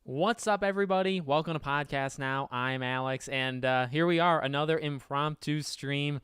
What's up, everybody? Welcome to Podcast Now. I'm Alex, and here we are, another impromptu stream,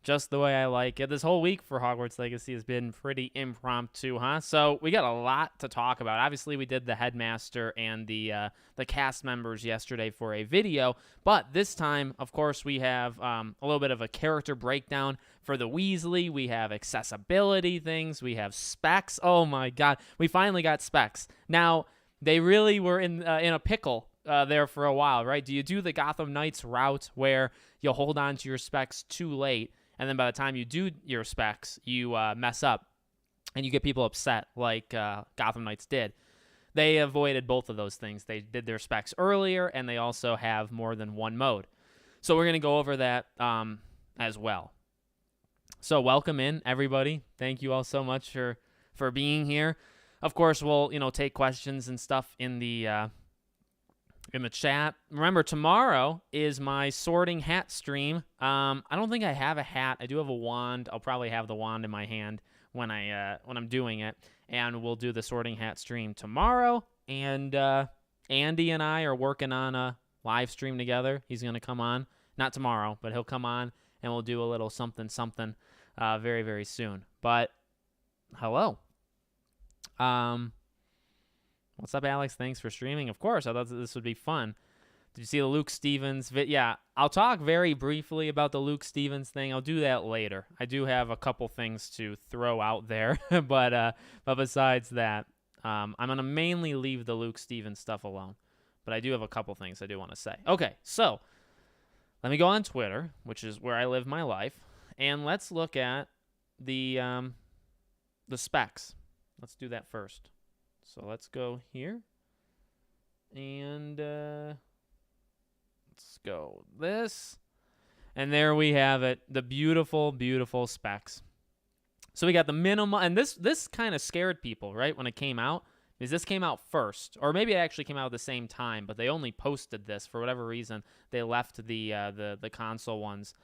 just the way I like it. This whole week for Hogwarts Legacy has been pretty impromptu, huh? So we got a lot to talk about. Obviously, we did the headmaster and the cast members yesterday for a video, but this time, of course, we have a little bit of a character breakdown for the Weasley. We have accessibility things. We have specs. Oh my God, we finally got specs now. They really were in a pickle there for a while, right? Do you do the Gotham Knights route where you hold on to your specs too late, and then by the time you do your specs, you mess up, and you get people upset like Gotham Knights did? They avoided both of those things. They did their specs earlier, and they also have more than one mode. So we're going to go over that as well. So welcome in, everybody. Thank you all so much for being here. Of course, we'll take questions and stuff in the chat. Remember, tomorrow is my sorting hat stream. I don't think I have a hat. I do have a wand. I'll probably have the wand in my hand when I'm doing it, and we'll do the sorting hat stream tomorrow. And Andy and I are working on a live stream together. He's gonna come on, not tomorrow, but he'll come on, and we'll do a little something very, very soon. But hello. What's up, Alex? Thanks for streaming. Of course, I thought this would be fun. Did you see the Luke Stevens yeah, I'll talk very briefly about the Luke Stevens thing. I'll do that later. I do have a couple things to throw out there, but besides that, I'm going to mainly leave the Luke Stevens stuff alone. But I do have a couple things I do want to say. Okay, so let me go on Twitter, which is where I live my life, and let's look at the specs. Let's do that first. So let's go here. And let's go this. And there we have it. The beautiful, beautiful specs. So we got the minimum. And this kind of scared people, right, when it came out. Because this came out first. Or maybe it actually came out at the same time. But they only posted this. For whatever reason, they left the console ones.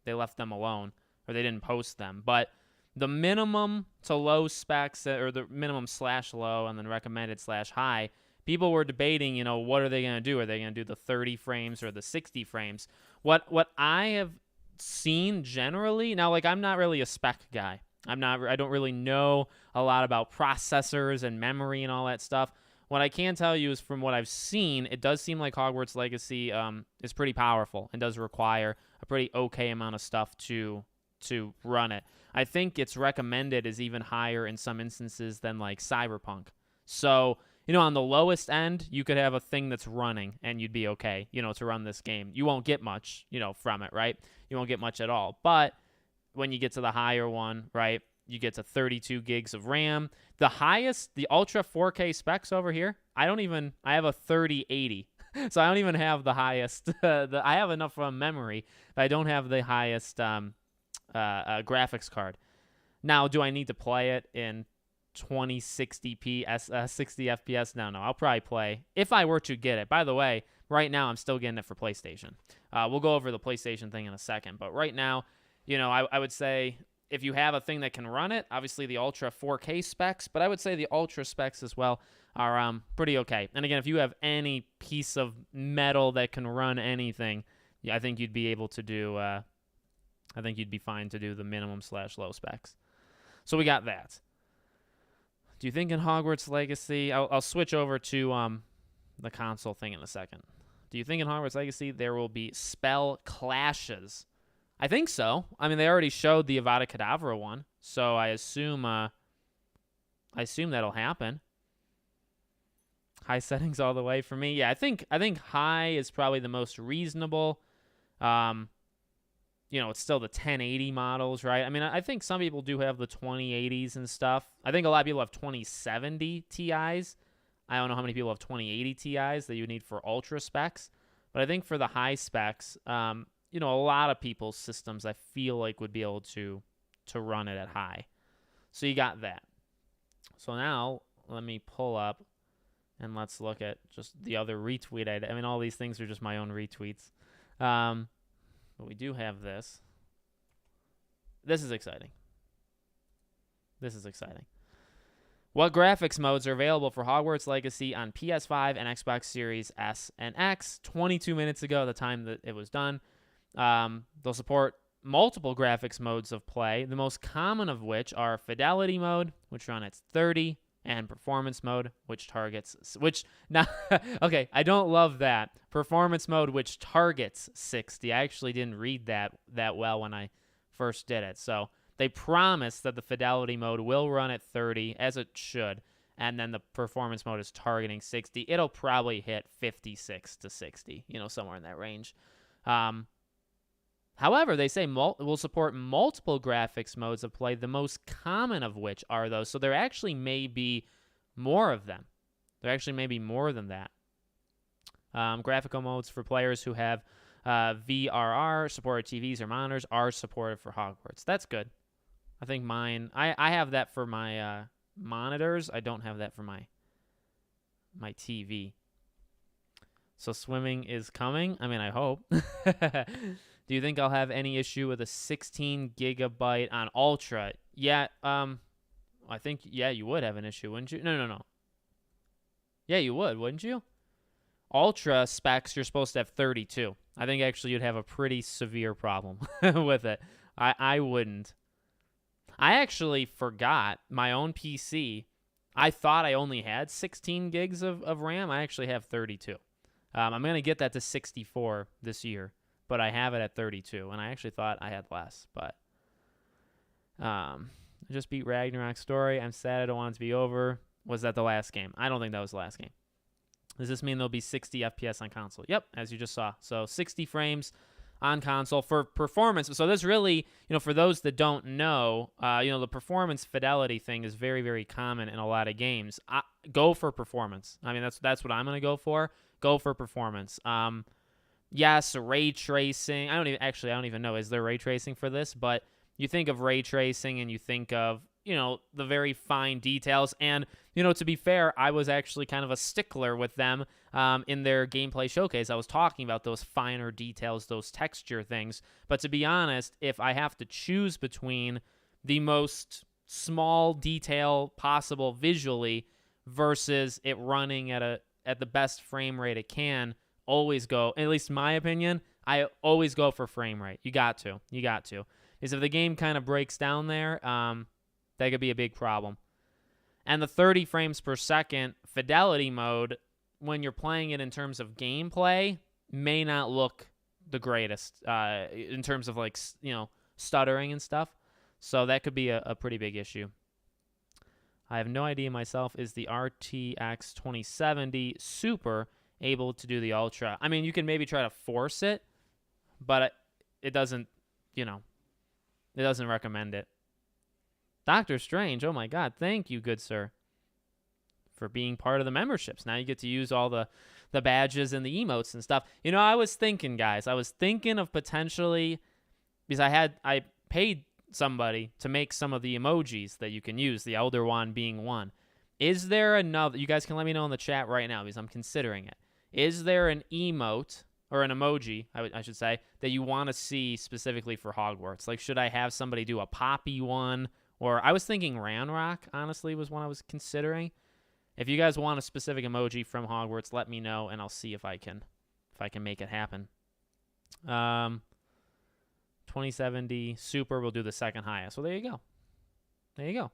They left them alone. Or they didn't post them. But the minimum to low specs, or the minimum / low, and then recommended / high, people were debating, what are they going to do? Are they going to do the 30 frames or the 60 frames? What I have seen generally, now, like, I'm not really a spec guy. I don't really know a lot about processors and memory and all that stuff. What I can tell you is from what I've seen, it does seem like Hogwarts Legacy is pretty powerful and does require a pretty okay amount of stuff to run it. I think its recommended is even higher in some instances than like Cyberpunk. So, on the lowest end, you could have a thing that's running and you'd be okay, to run this game. You won't get much, from it, right? You won't get much at all. But when you get to the higher one, right, you get to 32 gigs of RAM. The highest, the Ultra 4K specs over here, I have a 3080. So I don't even have the highest. I have enough memory, but I don't have the highest graphics card. Now, do I need to play it in 2060p 60 FPS? No. I'll probably play, if I were to get it. By the way, right now I'm still getting it for PlayStation. We'll go over the PlayStation thing in a second, but right now, I would say if you have a thing that can run it, obviously the Ultra 4K specs, but I would say the Ultra specs as well are pretty okay. And again, if you have any piece of metal that can run anything, yeah, I think you'd be able to do I think you'd be fine to do the minimum / low specs. So we got that. Do you think in Hogwarts Legacy, I'll switch over to the console thing in a second. Do you think in Hogwarts Legacy there will be spell clashes? I think so. I mean, they already showed the Avada Kedavra one, so I assume that'll happen. High settings all the way for me. Yeah, I think high is probably the most reasonable. It's still the 1080 models, right? I mean, I think some people do have the 2080s and stuff. I think a lot of people have 2070 Ti's. I don't know how many people have 2080 Ti's that you need for ultra specs. But I think for the high specs, a lot of people's systems, I feel like, would be able to run it at high. So you got that. So now let me pull up and let's look at just the other retweet. I mean, all these things are just my own retweets. But we do have this. This is exciting. What graphics modes are available for Hogwarts Legacy on PS5 and Xbox Series S and X? 22 minutes ago, the time that it was done. They'll support multiple graphics modes of play, the most common of which are Fidelity Mode, which run at 30, and Performance Mode, okay, I don't love that. Performance Mode, which targets 60. I actually didn't read that well when I first did it. So they promise that the Fidelity Mode will run at 30, as it should, and then the Performance Mode is targeting 60. It'll probably hit 56 to 60, somewhere in that range. However, they say will support multiple graphics modes of play, the most common of which are those. So there actually may be more of them. There actually may be more than that. Graphical modes for players who have VRR, supported TVs or monitors, are supported for Hogwarts. That's good. I think mine, I have that for my monitors. I don't have that for my TV. So swimming is coming. I mean, I hope. Do you think I'll have any issue with a 16 gigabyte on Ultra? Yeah, I think, you would have an issue, wouldn't you? No. Yeah, you would, wouldn't you? Ultra specs, you're supposed to have 32. I think actually you'd have a pretty severe problem with it. I wouldn't. I actually forgot my own PC. I thought I only had 16 gigs of RAM. I actually have 32. I'm going to get that to 64 this year, but I have it at 32, and I actually thought I had less. But I just beat Ragnarok Story. I'm sad I don't want it to be over. Was that the last game? I don't think that was the last game. Does this mean there'll be 60 FPS on console? Yep, as you just saw. So 60 frames on console for performance. So this really, for those that don't know, the performance fidelity thing is very, very common in a lot of games. Go for performance. I mean, that's what I'm going to go for. Go for performance. Yes, ray tracing. I don't even know. Is there ray tracing for this? But you think of ray tracing and you think of, the very fine details. And, to be fair, I was actually kind of a stickler with them in their gameplay showcase. I was talking about those finer details, those texture things. But to be honest, if I have to choose between the most small detail possible visually versus it running at the best frame rate it can, always go, at least in my opinion, I always go for frame rate. You got to. Because if the game kind of breaks down there, that could be a big problem. And the 30 frames per second fidelity mode, when you're playing it in terms of gameplay, may not look the greatest in terms of stuttering and stuff. So that could be a pretty big issue. I have no idea myself. Is the RTX 2070 Super able to do the Ultra? I mean, you can maybe try to force it, but it doesn't, it doesn't recommend it. Doctor Strange, oh my God, thank you, good sir, for being part of the memberships. Now you get to use all the badges and the emotes and stuff. I was thinking, guys, of potentially, because I paid somebody to make some of the emojis that you can use, the Elder Wand being one. Is there another, you guys can let me know in the chat right now because I'm considering it. Is there an emote, or an emoji, I should say, that you want to see specifically for Hogwarts? Like, should I have somebody do a Poppy one? Or I was thinking Ranrock, honestly, was one I was considering. If you guys want a specific emoji from Hogwarts, let me know, and I'll see if I can make it happen. 2070 Super will do the second highest. So there you go.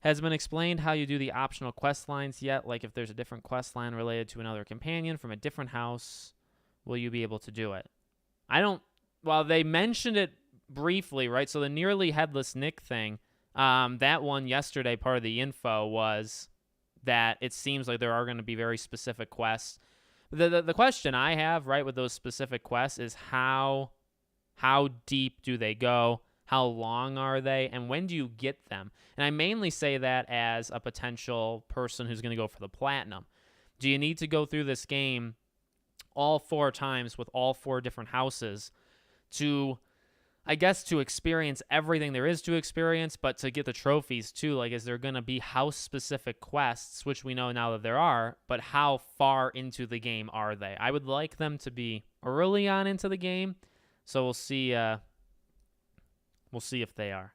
Has it been explained how you do the optional quest lines yet? Like if there's a different quest line related to another companion from a different house, will you be able to do it? Well, they mentioned it briefly, right? So the nearly headless Nick thing, that one yesterday, part of the info was that it seems like there are going to be very specific quests. The question I have, right, with those specific quests is how deep do they go? How long are they? And when do you get them? And I mainly say that as a potential person who's going to go for the platinum. Do you need to go through this game all 4 times with all 4 different houses to experience everything there is to experience, but to get the trophies too? Like, is there going to be house-specific quests, which we know now that there are, but how far into the game are they? I would like them to be early on into the game, so we'll see if they are.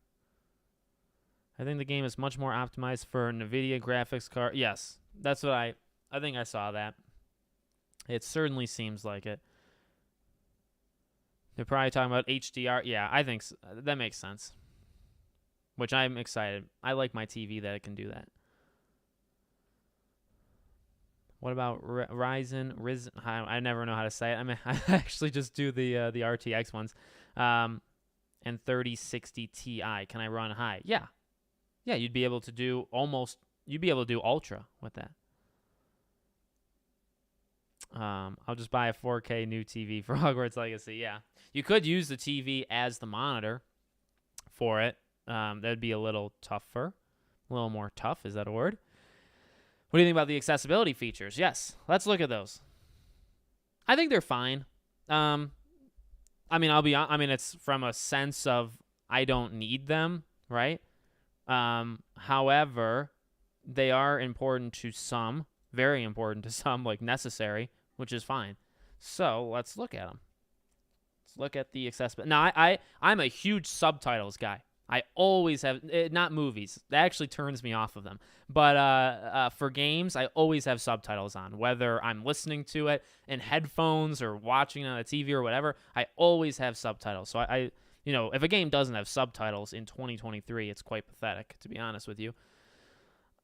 I think the game is much more optimized for NVIDIA graphics card. Yes, that's what I think I saw that. It certainly seems like it. They're probably talking about HDR. Yeah, I think that makes sense. Which I'm excited. I like my TV that it can do that. What about Ryzen? I never know how to say it. I mean, I actually just do the RTX ones. And 3060 Ti. Can I run high? Yeah. Yeah, you'd be able to do ultra with that. I'll just buy a 4K new TV for Hogwarts Legacy. Yeah. You could use the TV as the monitor for it. That'd be a little tougher. A little more tough. Is that a word? What do you think about the accessibility features? Yes. Let's look at those. I think they're fine. I mean, it's from a sense of I don't need them, right? However, they are important to some, very important to some, like necessary, which is fine. So let's look at them. Let's look at the accessibility. Now, I'm a huge subtitles guy. I always have, not movies. That actually turns me off of them. But for games, I always have subtitles on. Whether I'm listening to it in headphones or watching it on the TV or whatever, I always have subtitles. So I if a game doesn't have subtitles in 2023, it's quite pathetic, to be honest with you.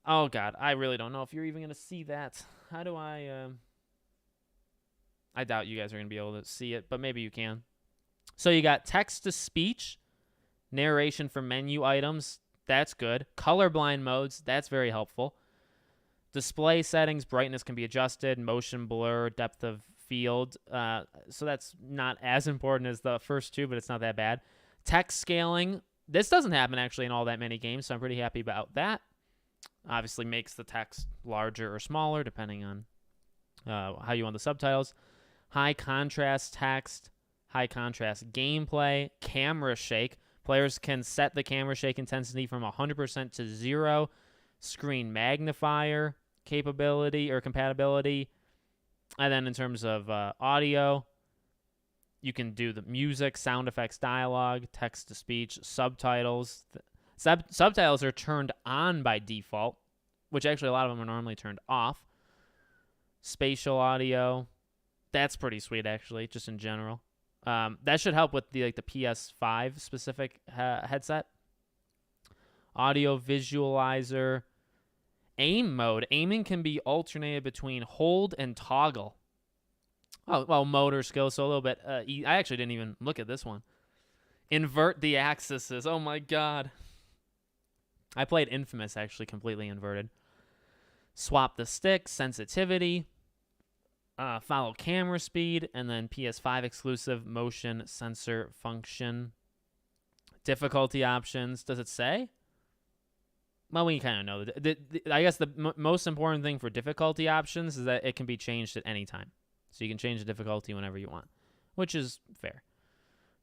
Oh, God, I really don't know if you're even going to see that. How do I doubt you guys are going to be able to see it, but maybe you can. So you got text-to-speech, narration for menu items. That's good. Colorblind modes. That's very helpful. Display settings. Brightness can be adjusted. Motion blur. Depth of field. So that's not as important as the first two, but it's not that bad. Text scaling. This doesn't happen actually in all that many games, so I'm pretty happy about that. Obviously makes the text larger or smaller depending on how you want the subtitles. High contrast text. High contrast gameplay. Camera shake. Players can set the camera shake intensity from 100% to 0. Screen magnifier capability or compatibility. And then in terms of audio, you can do the music, sound effects, dialogue, text-to-speech, subtitles. Subtitles are turned on by default, which actually a lot of them are normally turned off. Spatial audio. That's pretty sweet, actually, just in general. That should help with the PS5 specific headset. Audio visualizer. Aim mode. Aiming can be alternated between hold and toggle. Oh, well, motor skills, so a little bit. I actually didn't even look at this one. Invert the axes. Oh, my God. I played Infamous, actually, completely inverted. Swap the stick. Sensitivity. Follow camera speed, and then PS5 exclusive motion sensor function. Difficulty options. Does it say? Well, we kind of know. I guess the most important thing for difficulty options is that it can be changed at any time. So you can change the difficulty whenever you want, which is fair.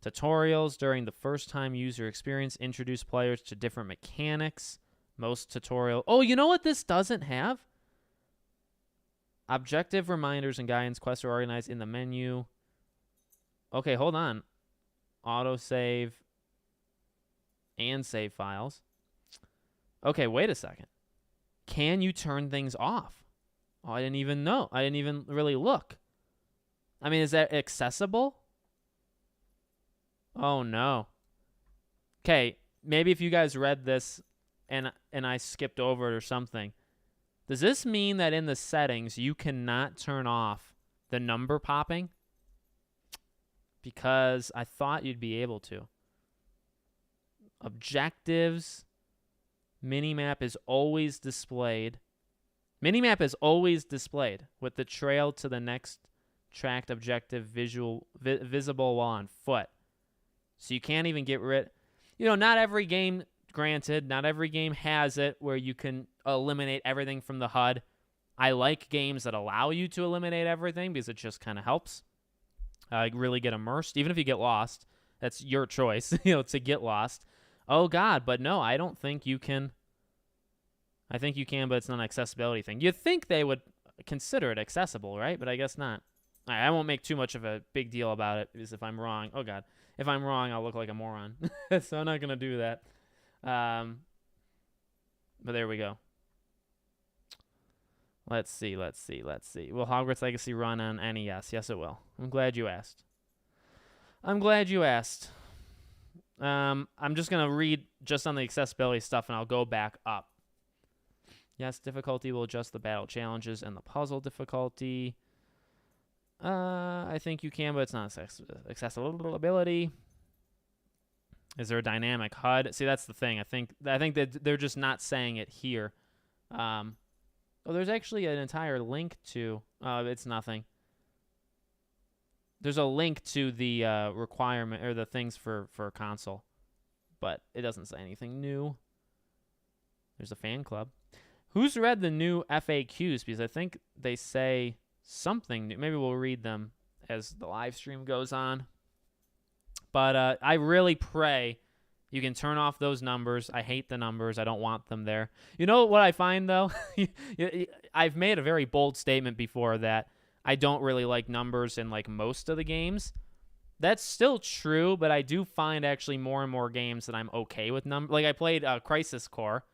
Tutorials during the first time user experience introduce players to different mechanics. Most tutorial. Oh, you know what this doesn't have? Objective reminders and guidance quests are organized in the menu. Okay, hold on. Autosave and save files. Okay, wait a second. Can you turn things off? Oh, I didn't even know. I didn't even really look. I mean, is that accessible? Oh, no. Okay, maybe if you guys read this and I skipped over it or something. Does this mean that in the settings you cannot turn off the number popping? Because I thought you'd be able to. Objectives. Minimap is always displayed. Minimap is always displayed with the trail to the next tracked objective visible while on foot. So you can't even get rid. Not every game, granted, not every game has it where you can eliminate everything from the HUD. I like games that allow you to eliminate everything because it just kind of helps. Really get immersed. Even if you get lost, that's your choice, to get lost. Oh, God, but no, I don't think you can. I think you can, but it's not an accessibility thing. You'd think they would consider it accessible, right? But I guess not. I won't make too much of a big deal about it because if I'm wrong, oh, God. If I'm wrong, I'll look like a moron. So I'm not going to do that. But there we go. Let's see. Will Hogwarts Legacy run on NES? Yes, it will. I'm glad you asked. I'm just going to read just on the accessibility stuff, and I'll go back up. Yes, difficulty will adjust the battle challenges and the puzzle difficulty. I think you can, but it's not accessibility. Is there a dynamic HUD? See, that's the thing. I think that they're just not saying it here. There's actually an entire link to. It's nothing. There's a link to the requirement or the things for console, but it doesn't say anything new. There's a fan club. Who's read the new FAQs? Because I think they say something new. Maybe we'll read them as the live stream goes on. But I really pray you can turn off those numbers. I hate the numbers. I don't want them there. You know what I find, though? I've made a very bold statement before that I don't really like numbers in like most of the games. That's still true, but I do find actually more and more games that I'm okay with numbers. Like I played Crisis Core,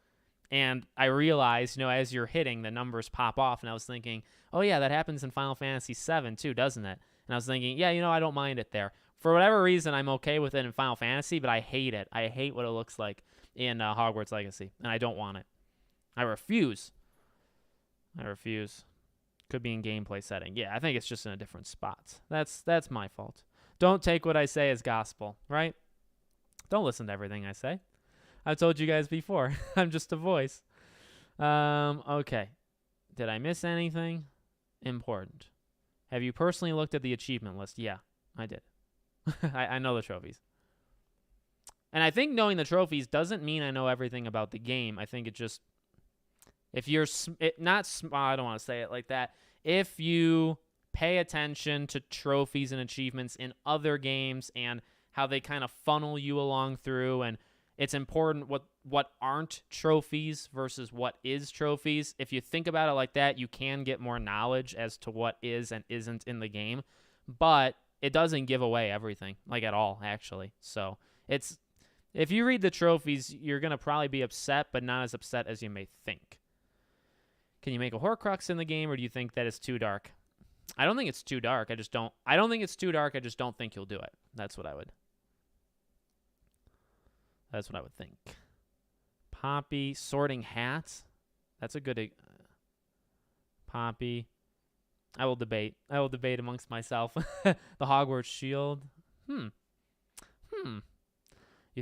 and I realized, as you're hitting, the numbers pop off, and I was thinking, oh yeah, that happens in Final Fantasy VII too, doesn't it? And I was thinking, yeah, I don't mind it there. For whatever reason, I'm okay with it in Final Fantasy, but I hate it. I hate what it looks like in Hogwarts Legacy, and I don't want it. I refuse. Could be in gameplay setting. Yeah, I think it's just in a different spot. That's my fault. Don't take what I say as gospel, right? Don't listen to everything I say. I've told you guys before. I'm just a voice. Okay. Did I miss anything important? Have you personally looked at the achievement list? Yeah, I did. I know the trophies. And I think knowing the trophies doesn't mean I know everything about the game. I think it just, if you're I don't want to say it like that. If you pay attention to trophies and achievements in other games and how they kind of funnel you along through, and it's important what aren't trophies versus what is trophies. If you think about it like that, you can get more knowledge as to what is and isn't in the game. But it doesn't give away everything, like at all, actually. So if you read the trophies, you're going to probably be upset, but not as upset as you may think. Can you make a Horcrux in the game, or do you think that it's too dark? I don't think it's too dark. I don't think it's too dark. I just don't think you'll do it. That's what I would think. Poppy, sorting hats. That's a good Poppy. I will debate amongst myself. The Hogwarts shield. You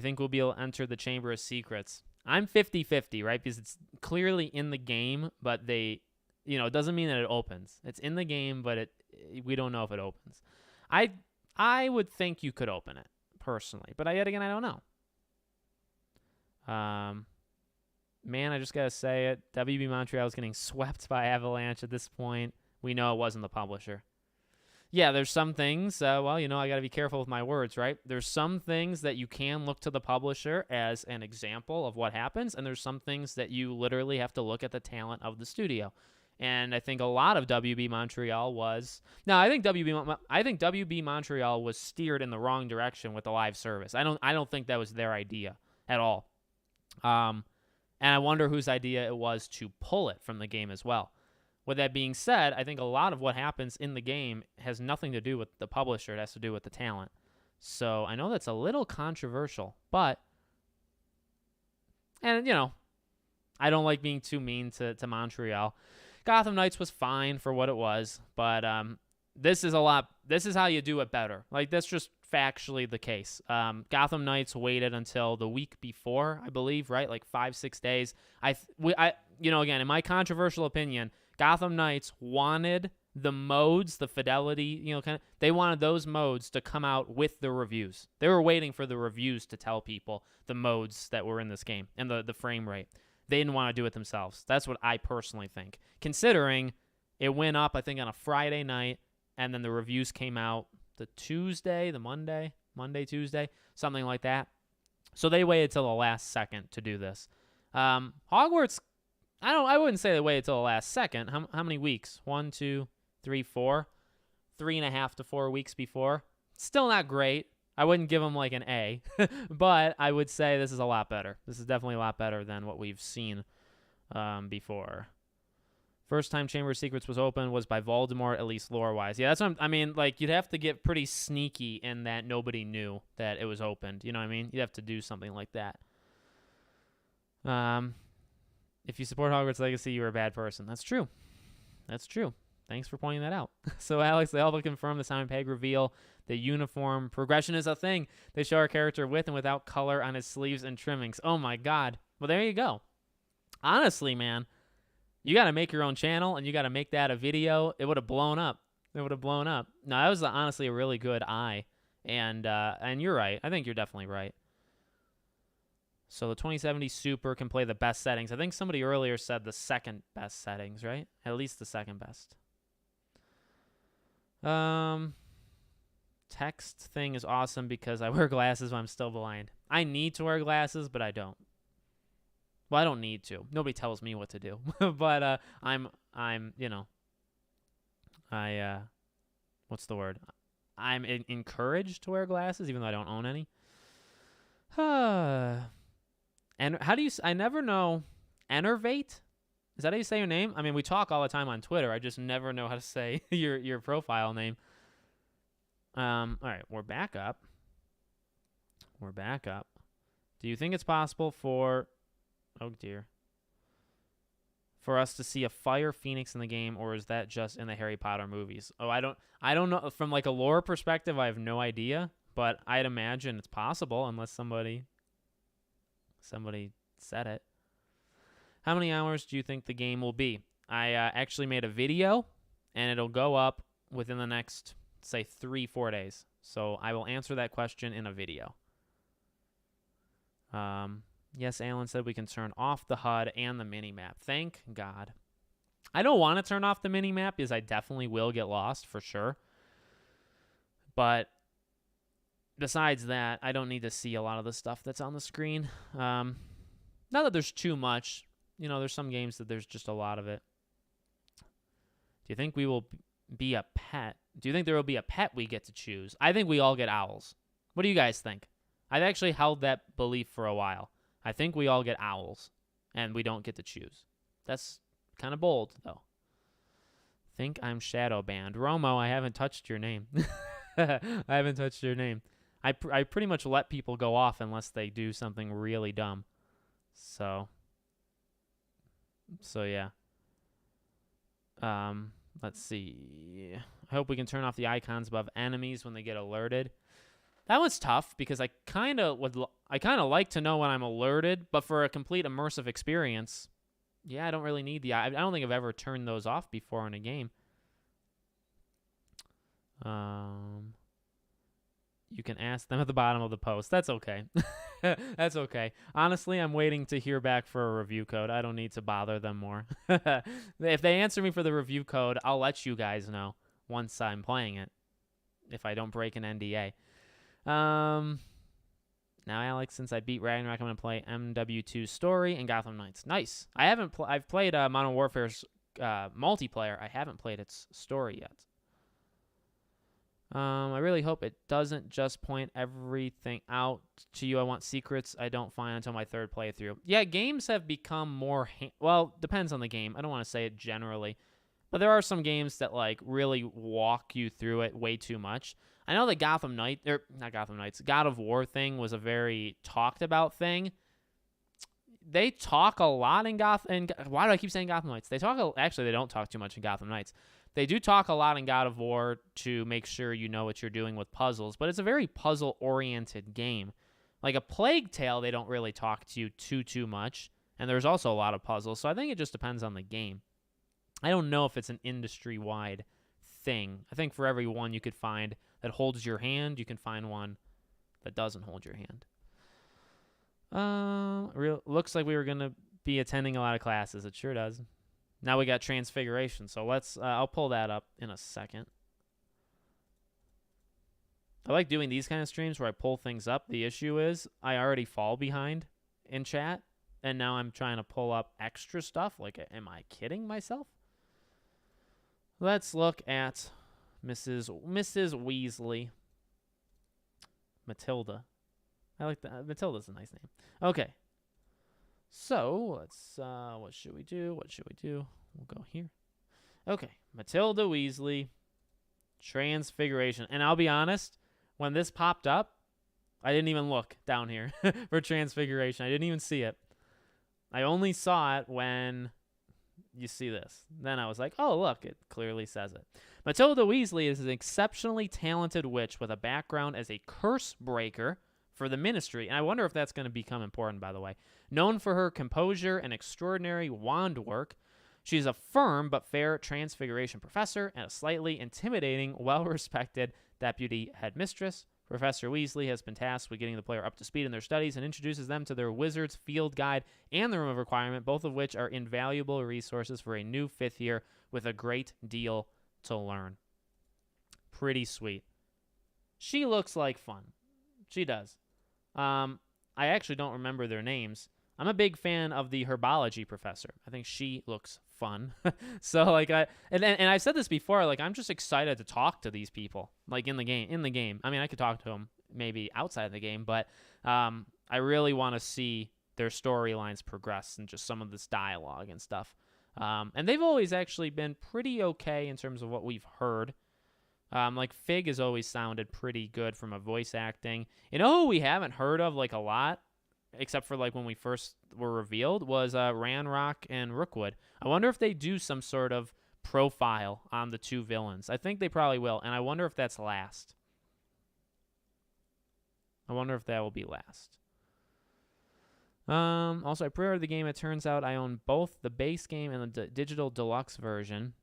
think we'll be able to enter the Chamber of Secrets? I'm 50-50, right? Because it's clearly in the game, but it doesn't mean that it opens. It's in the game, but we don't know if it opens. I would think you could open it, personally. But yet again, I don't know. Man, I just got to say it. WB Montreal is getting swept by Avalanche at this point. We know it wasn't the publisher. Yeah, there's some things, I got to be careful with my words, right? There's some things that you can look to the publisher as an example of what happens, and there's some things that you literally have to look at the talent of the studio. And I think a lot of WB Montreal was... No, I think WB Montreal was steered in the wrong direction with the live service. I don't think that was their idea at all. And I wonder whose idea it was to pull it from the game as well. With that being said, I think a lot of what happens in the game has nothing to do with the publisher. It has to do with the talent. So I know that's a little controversial, but... And, I don't like being too mean to Montreal. Gotham Knights was fine for what it was, but this is how you do it better. Like, that's just factually the case. Gotham Knights waited until the week before, I believe, right? Like 5-6 days. Again, in my controversial opinion, Gotham Knights wanted the modes, the fidelity, they wanted those modes to come out with the reviews. They were waiting for the reviews to tell people the modes that were in this game and the frame rate. They didn't want to do it themselves. That's what I personally think. Considering it went up, I think, on a Friday night, and then the reviews came out Monday, Tuesday, something like that. So they waited till the last second to do this. Hogwarts, I wouldn't say they waited till the last second. How many weeks? 1, 2, 3, 4. 3.5 to 4 weeks before. Still not great. I wouldn't give them like an A, but I would say this is a lot better. This is definitely a lot better than what we've seen before. First time Chamber of Secrets was opened was by Voldemort, at least lore-wise. Yeah, that's what I mean. Like, you'd have to get pretty sneaky in that nobody knew that it was opened. You know what I mean? You'd have to do something like that. If you support Hogwarts Legacy, you're a bad person. That's true. That's true. Thanks for pointing that out. So, Alex, they all but confirm the Simon Pegg reveal. The uniform progression is a thing. They show our character with and without color on his sleeves and trimmings. Oh, my God. Well, there you go. Honestly, man. You got to make your own channel, and you got to make that a video. It would have blown up. It would have blown up. No, that was honestly a really good eye. And you're right. I think you're definitely right. So the 2070 Super can play the best settings. I think somebody earlier said the second best settings, right? At least the second best. Text thing is awesome because I wear glasses when I'm still blind. I need to wear glasses, but I don't. Well, I don't need to. Nobody tells me what to do. But I'm you know, what's the word? I'm encouraged to wear glasses, even though I don't own any. And how do you? I never know. Enervate? Is that how you say your name? I mean, we talk all the time on Twitter. I just never know how to say your profile name. All right, we're back up. We're back up. Do you think it's possible for? Oh dear. For us to see a fire phoenix in the game, or is that just in the Harry Potter movies? Oh, I don't know. From like a lore perspective, I have no idea, but I'd imagine it's possible unless somebody said it. How many hours do you think the game will be? I actually made a video, and it'll go up within the next, say, 3-4 days. So I will answer that question in a video. Yes, Alan said we can turn off the HUD and the mini-map. Thank God. I don't want to turn off the mini-map because I definitely will get lost for sure. But besides that, I don't need to see a lot of the stuff that's on the screen. Not that there's too much. You know, there's some games that there's just a lot of it. Do you think we will be a pet? Do you think there will be a pet we get to choose? I think we all get owls. What do you guys think? I've actually held that belief for a while. I think we all get owls, and we don't get to choose. That's kind of bold, though. Think I'm shadow banned. Romo, I haven't touched your name. I haven't touched your name. I pretty much let people go off unless they do something really dumb. So yeah. Let's see. I hope we can turn off the icons above enemies when they get alerted. That was tough because I kind of like to know when I'm alerted, but for a complete immersive experience, yeah, I don't really need I don't think I've ever turned those off before in a game. You can ask them at the bottom of the post. That's okay. That's okay. Honestly, I'm waiting to hear back for a review code. I don't need to bother them more. If they answer me for the review code, I'll let you guys know once I'm playing it, if I don't break an NDA. Now, Alex, since I beat Ragnarok, I'm going to play MW2 Story and Gotham Knights. Nice. I've played Modern Warfare's multiplayer. I haven't played its story yet. I really hope it doesn't just point everything out to you. I want secrets I don't find until my third playthrough. Yeah, games have become more... well, depends on the game. I don't want to say it generally. But there are some games that like really walk you through it way too much. I know the God of War thing was a very talked about thing. They talk a lot in why do I keep saying Gotham Knights? They don't talk too much in Gotham Knights. They do talk a lot in God of War to make sure you know what you're doing with puzzles, but it's a very puzzle-oriented game. Like a Plague Tale, they don't really talk to you too much, and there's also a lot of puzzles, so I think it just depends on the game. I don't know if it's an industry-wide thing. I think for every one you could find that holds your hand, you can find one that doesn't hold your hand. Looks like we were going to be attending a lot of classes. It sure does. Now we got Transfiguration, so let's... I'll pull that up in a second. I like doing these kind of streams where I pull things up. The issue is I already fall behind in chat, and now I'm trying to pull up extra stuff. Like, am I kidding myself? Let's look at Mrs. Weasley. Matilda. I like that. Matilda's a nice name. Okay. So let's. What should we do? What should we do? We'll go here. Okay, Matilda Weasley, Transfiguration, and I'll be honest. When this popped up, I didn't even look down here for Transfiguration. I didn't even see it. I only saw it when you see this. Then I was like, oh, look, it clearly says it. Matilda Weasley is an exceptionally talented witch with a background as a curse breaker for the ministry. And I wonder if that's going to become important, by the way. Known for her composure and extraordinary wand work, she's a firm but fair transfiguration professor and a slightly intimidating, well-respected deputy headmistress. Professor Weasley has been tasked with getting the player up to speed in their studies and introduces them to their wizard's field guide and the room of requirement, both of which are invaluable resources for a new fifth year with a great deal to learn. Pretty sweet. She looks like fun. She does. I actually don't remember their names. I'm a big fan of the herbology professor. I think she looks fun. So like and I've said this before, like I'm just excited to talk to these people like in the game. I mean, I could talk to them maybe outside of the game, but I really want to see their storylines progress and just some of this dialogue and stuff. And they've always actually been pretty okay in terms of what we've heard. Like Fig has always sounded pretty good from a voice acting. You know who we haven't heard of like a lot, except for like when we first were revealed, was Ranrock and Rookwood. I wonder if they do some sort of profile on the two villains. I think they probably will, and I wonder if that's last. I wonder if that will be last. Also, I pre-ordered the game. It turns out I own both the base game and the digital deluxe version.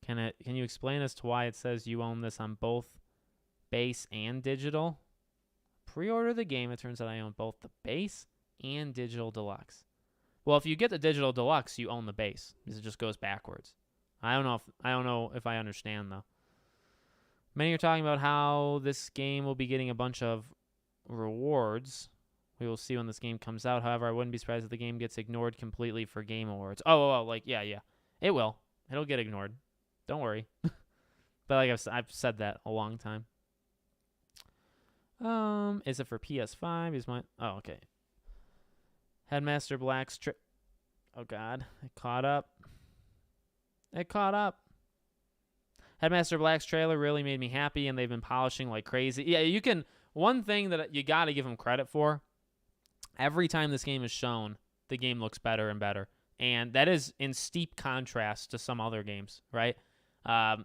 Can you explain as to why it says you own this on both base and digital? Pre-order the game. It turns out I own both the base and digital deluxe. Well, if you get the digital deluxe, you own the base because it just goes backwards. I don't know if I understand though. Many are talking about how this game will be getting a bunch of rewards. We will see when this game comes out. However, I wouldn't be surprised if the game gets ignored completely for Game Awards. Oh, like yeah, it will. It'll get ignored. Don't worry. But like I've said that a long time. Is it for PS5? Is my okay. Headmaster Black's trip. Oh God, it caught up. Headmaster Black's trailer really made me happy, and they've been polishing like crazy. Yeah, you can. One thing that you got to give them credit for. Every time this game is shown, the game looks better and better, and that is in steep contrast to some other games, right?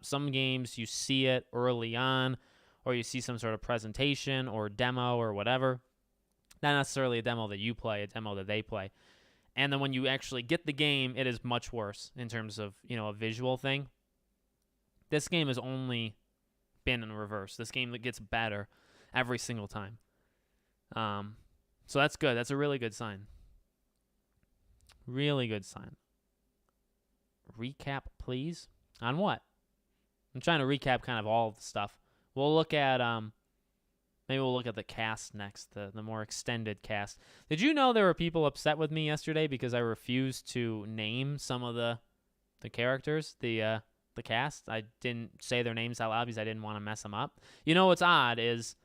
Some games you see it early on, or you see some sort of presentation or demo or whatever. Not necessarily a demo that you play, a demo that they play. And then when you actually get the game, it is much worse in terms of, a visual thing. This game has only been in reverse. This game gets better every single time. So that's good. That's a really good sign. Really good sign. Recap, please. On what? I'm trying to recap kind of all of the stuff. We'll look at maybe we'll look at the cast next, the more extended cast. Did you know there were people upset with me yesterday because I refused to name some of the characters, the cast? I didn't say their names out loud because I didn't want to mess them up. You know what's odd is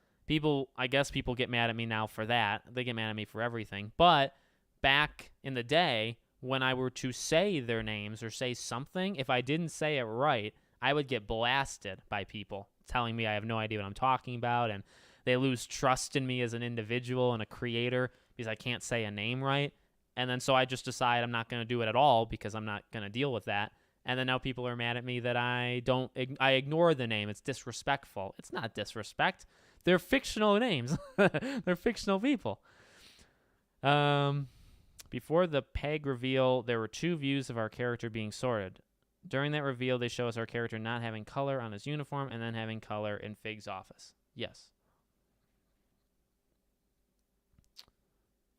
I guess people get mad at me now for that. They get mad at me for everything. But back in the day, when I were to say their names or say something, if I didn't say it right, I would get blasted by people telling me I have no idea what I'm talking about, and they lose trust in me as an individual and a creator because I can't say a name right. And then so I just decide I'm not going to do it at all because I'm not going to deal with that. And then now people are mad at me that I ignore the name. It's disrespectful. It's not disrespect. They're fictional names. They're fictional people. Before the PEG reveal, there were 2 views of our character being sorted. During that reveal, they show us our character not having color on his uniform and then having color in Fig's office. Yes.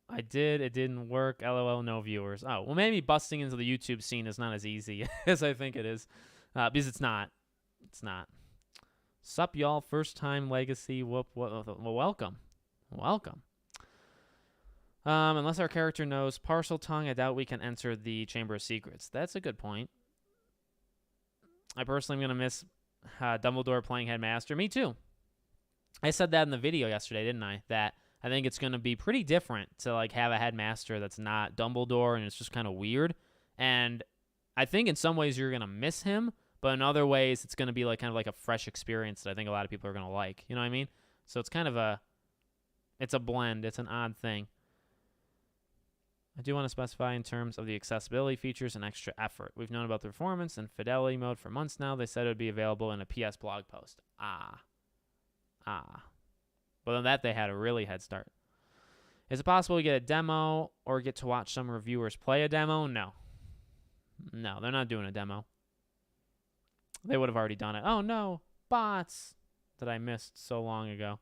I did. It didn't work. LOL, no viewers. Oh, well, maybe busting into the YouTube scene is not as easy as I think it is. Because it's not. It's not. Sup, y'all. First time legacy. Whoop. Well, welcome. Welcome. Unless our character knows Parcel Tongue, I doubt we can enter the Chamber of Secrets. That's a good point. I personally am going to miss Dumbledore playing Headmaster. Me too. I said that in the video yesterday, didn't I? That I think it's going to be pretty different to like have a headmaster that's not Dumbledore and it's just kind of weird. And I think in some ways you're going to miss him, but in other ways it's going to be like kind of like a fresh experience that I think a lot of people are going to like. You know what I mean? So it's kind of it's a blend. It's an odd thing. I do want to specify in terms of the accessibility features and extra effort. We've known about the performance and fidelity mode for months now. They said it would be available in a PS blog post. But on that, they had a really head start. Is it possible to get a demo or get to watch some reviewers play a demo? No. No, they're not doing a demo. They would have already done it. Oh, no. Bots that I missed so long ago.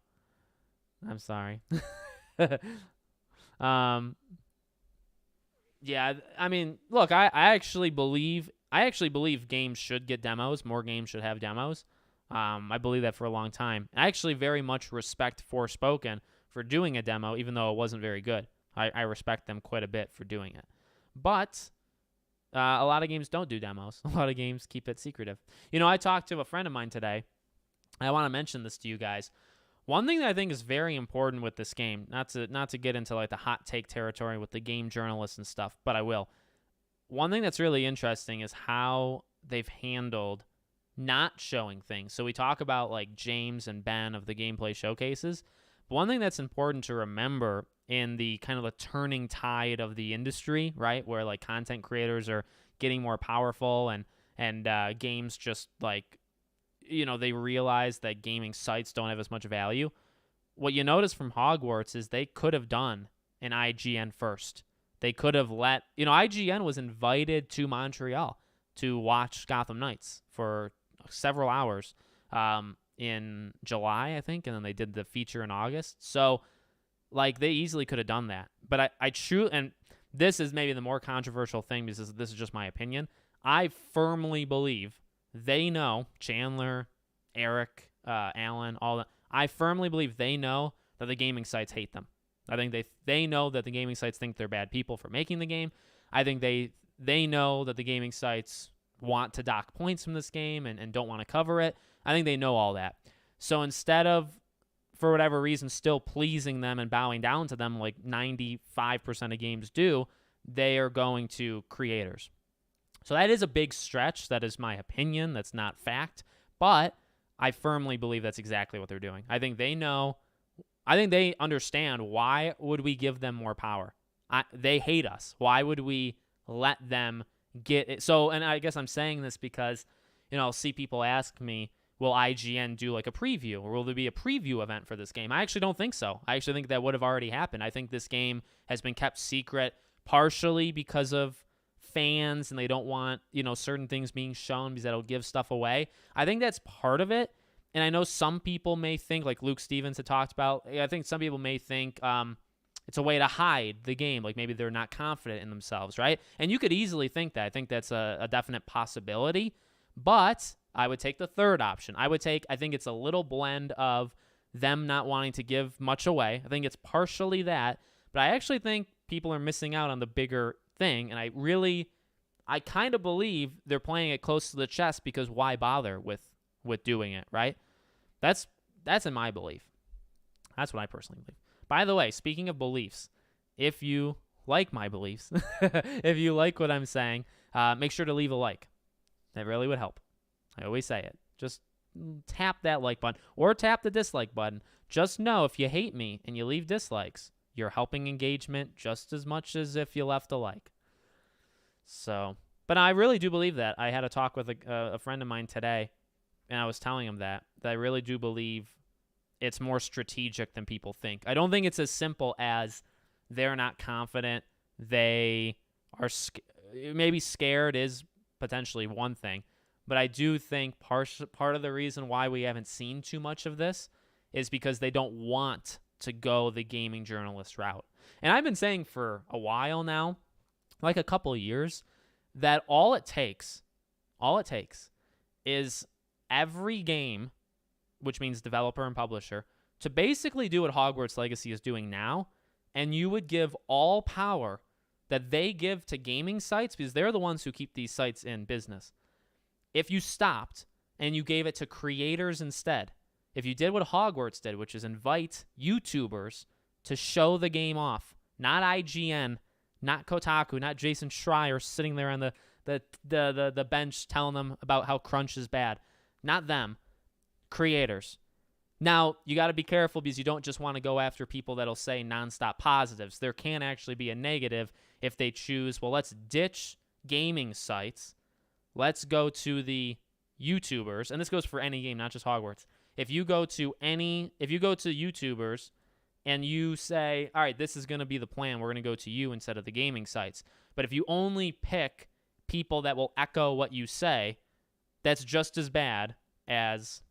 I'm sorry. Yeah, I mean, look, I actually believe games should get demos. More games should have demos. I believe that for a long time. I actually very much respect Forspoken for doing a demo, even though it wasn't very good. I respect them quite a bit for doing it. But a lot of games don't do demos. A lot of games keep it secretive. You know, I talked to a friend of mine today. I want to mention this to you guys. One thing that I think is very important with this game, not to get into like the hot take territory with the game journalists and stuff, but I will. One thing that's really interesting is how they've handled not showing things. So we talk about like James and Ben of the gameplay showcases. But one thing that's important to remember in the kind of the turning tide of the industry, right, where like content creators are getting more powerful and games just like, you know, they realize that gaming sites don't have as much value. What you notice from Hogwarts is they could have done an IGN first. They could have let, you know, IGN was invited to Montreal to watch Gotham Knights for several hours in July, I think, and then they did the feature in August. So, like, they easily could have done that. But I truly, and this is maybe the more controversial thing because this is just my opinion, I firmly believe they know, Chandler, Eric, Alan, all that, I firmly believe they know that the gaming sites hate them. I think they know that the gaming sites think they're bad people for making the game. I think they know that the gaming sites want to dock points from this game and don't want to cover it. I think they know all that. So instead of, for whatever reason, still pleasing them and bowing down to them like 95% of games do, they are going to creators. So that is a big stretch. That is my opinion. That's not fact. But I firmly believe that's exactly what they're doing. I think they know. I think they understand why would we give them more power. They hate us. Why would we let them get it? So, and I guess I'm saying this because, you know, I'll see people ask me, will IGN do like a preview or will there be a preview event for this game? I actually don't think so. I actually think that would have already happened. I think this game has been kept secret partially because of fans and they don't want, you know, certain things being shown because that'll give stuff away. I think that's part of it. And I know some people may think, like Luke Stevens had talked about, I think some people may think it's a way to hide the game. Like maybe they're not confident in themselves, right? And you could easily think that. I think that's a definite possibility. But I would take the third option. I think it's a little blend of them not wanting to give much away. I think it's partially that. But I actually think people are missing out on the bigger thing. And I kind of believe they're playing it close to the chest because why bother with doing it, right? That's in my belief. That's what I personally believe. By the way, speaking of beliefs, if you like my beliefs, if you like what I'm saying, make sure to leave a like. That really would help. I always say it. Just tap that like button or tap the dislike button. Just know if you hate me and you leave dislikes, you're helping engagement just as much as if you left a like. So, but I really do believe that. I had a talk with a friend of mine today, and I was telling him that I really do believe it's more strategic than people think. I don't think it's as simple as they're not confident. They are maybe scared is potentially one thing. But I do think part of the reason why we haven't seen too much of this is because they don't want to go the gaming journalist route. And I've been saying for a while now, like a couple of years, that all it takes is every game, which means developer and publisher, to basically do what Hogwarts Legacy is doing now, and you would give all power that they give to gaming sites, because they're the ones who keep these sites in business. If you stopped and you gave it to creators instead, if you did what Hogwarts did, which is invite YouTubers to show the game off. Not IGN, not Kotaku, not Jason Schreier sitting there on the bench telling them about how crunch is bad. Not them. Creators. Now, you got to be careful because you don't just want to go after people that'll say nonstop positives. There can actually be a negative if they choose, well, let's ditch gaming sites. Let's go to the YouTubers, and this goes for any game, not just Hogwarts. If you go to YouTubers and you say, all right, this is going to be the plan, we're going to go to you instead of the gaming sites. But if you only pick people that will echo what you say, that's just as bad as...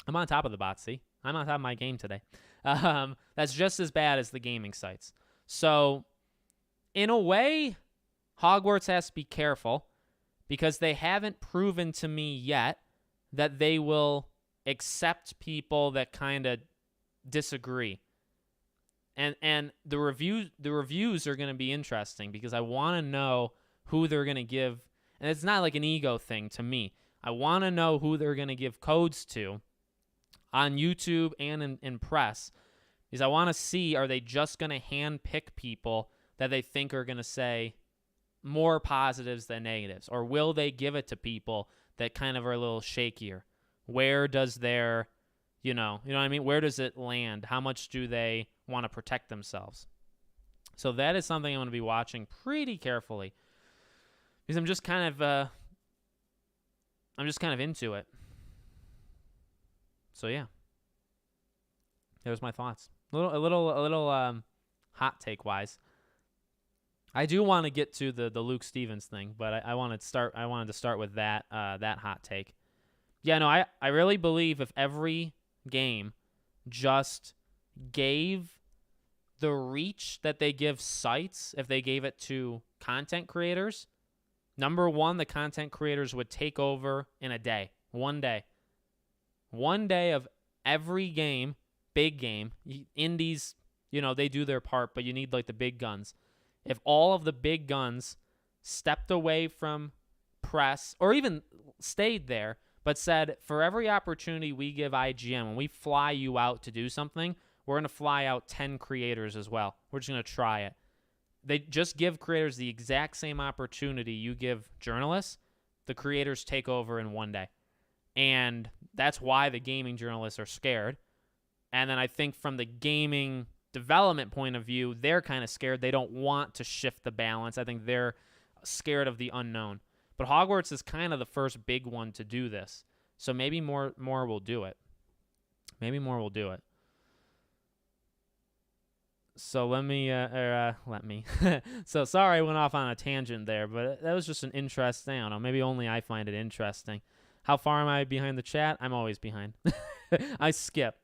I'm on top of the bots, see? I'm on top of my game today. That's just as bad as the gaming sites. So, in a way, Hogwarts has to be careful because they haven't proven to me yet that they will accept people that kind of disagree. And the reviews are going to be interesting because I want to know who they're going to give. And it's not like an ego thing to me. I want to know who they're going to give codes to on YouTube and in press, because I want to see, are they just going to hand pick people that they think are going to say more positives than negatives, or will they give it to people that kind of are a little shakier? Where does their, you know what I mean? Where does it land? How much do they want to protect themselves? So that is something I'm going to be watching pretty carefully, because I'm just kind of into it. So yeah, there's my thoughts. A little hot take wise. I do want to get to the Luke Stevens thing, but I wanted to start with that hot take. Yeah, no, I really believe if every game just gave the reach that they give sites, if they gave it to content creators, number one, the content creators would take over in a day, 1 day. 1 day of every game, big game. Indies, they do their part, but you need like the big guns. If all of the big guns stepped away from press or even stayed there, but said, for every opportunity we give IGN, when we fly you out to do something, we're going to fly out 10 creators as well. We're just going to try it. They just give creators the exact same opportunity you give journalists. The creators take over in 1 day. And that's why the gaming journalists are scared. And then I think from the gaming development point of view, they're kind of scared. They don't want to shift the balance. I think they're scared of the unknown. But Hogwarts is kind of the first big one to do this. So maybe more will do it. Maybe more will do it. So let me. So sorry I went off on a tangent there, but that was just an interesting, I don't know, maybe only I find it interesting. How far am I behind the chat? I'm always behind. I skip.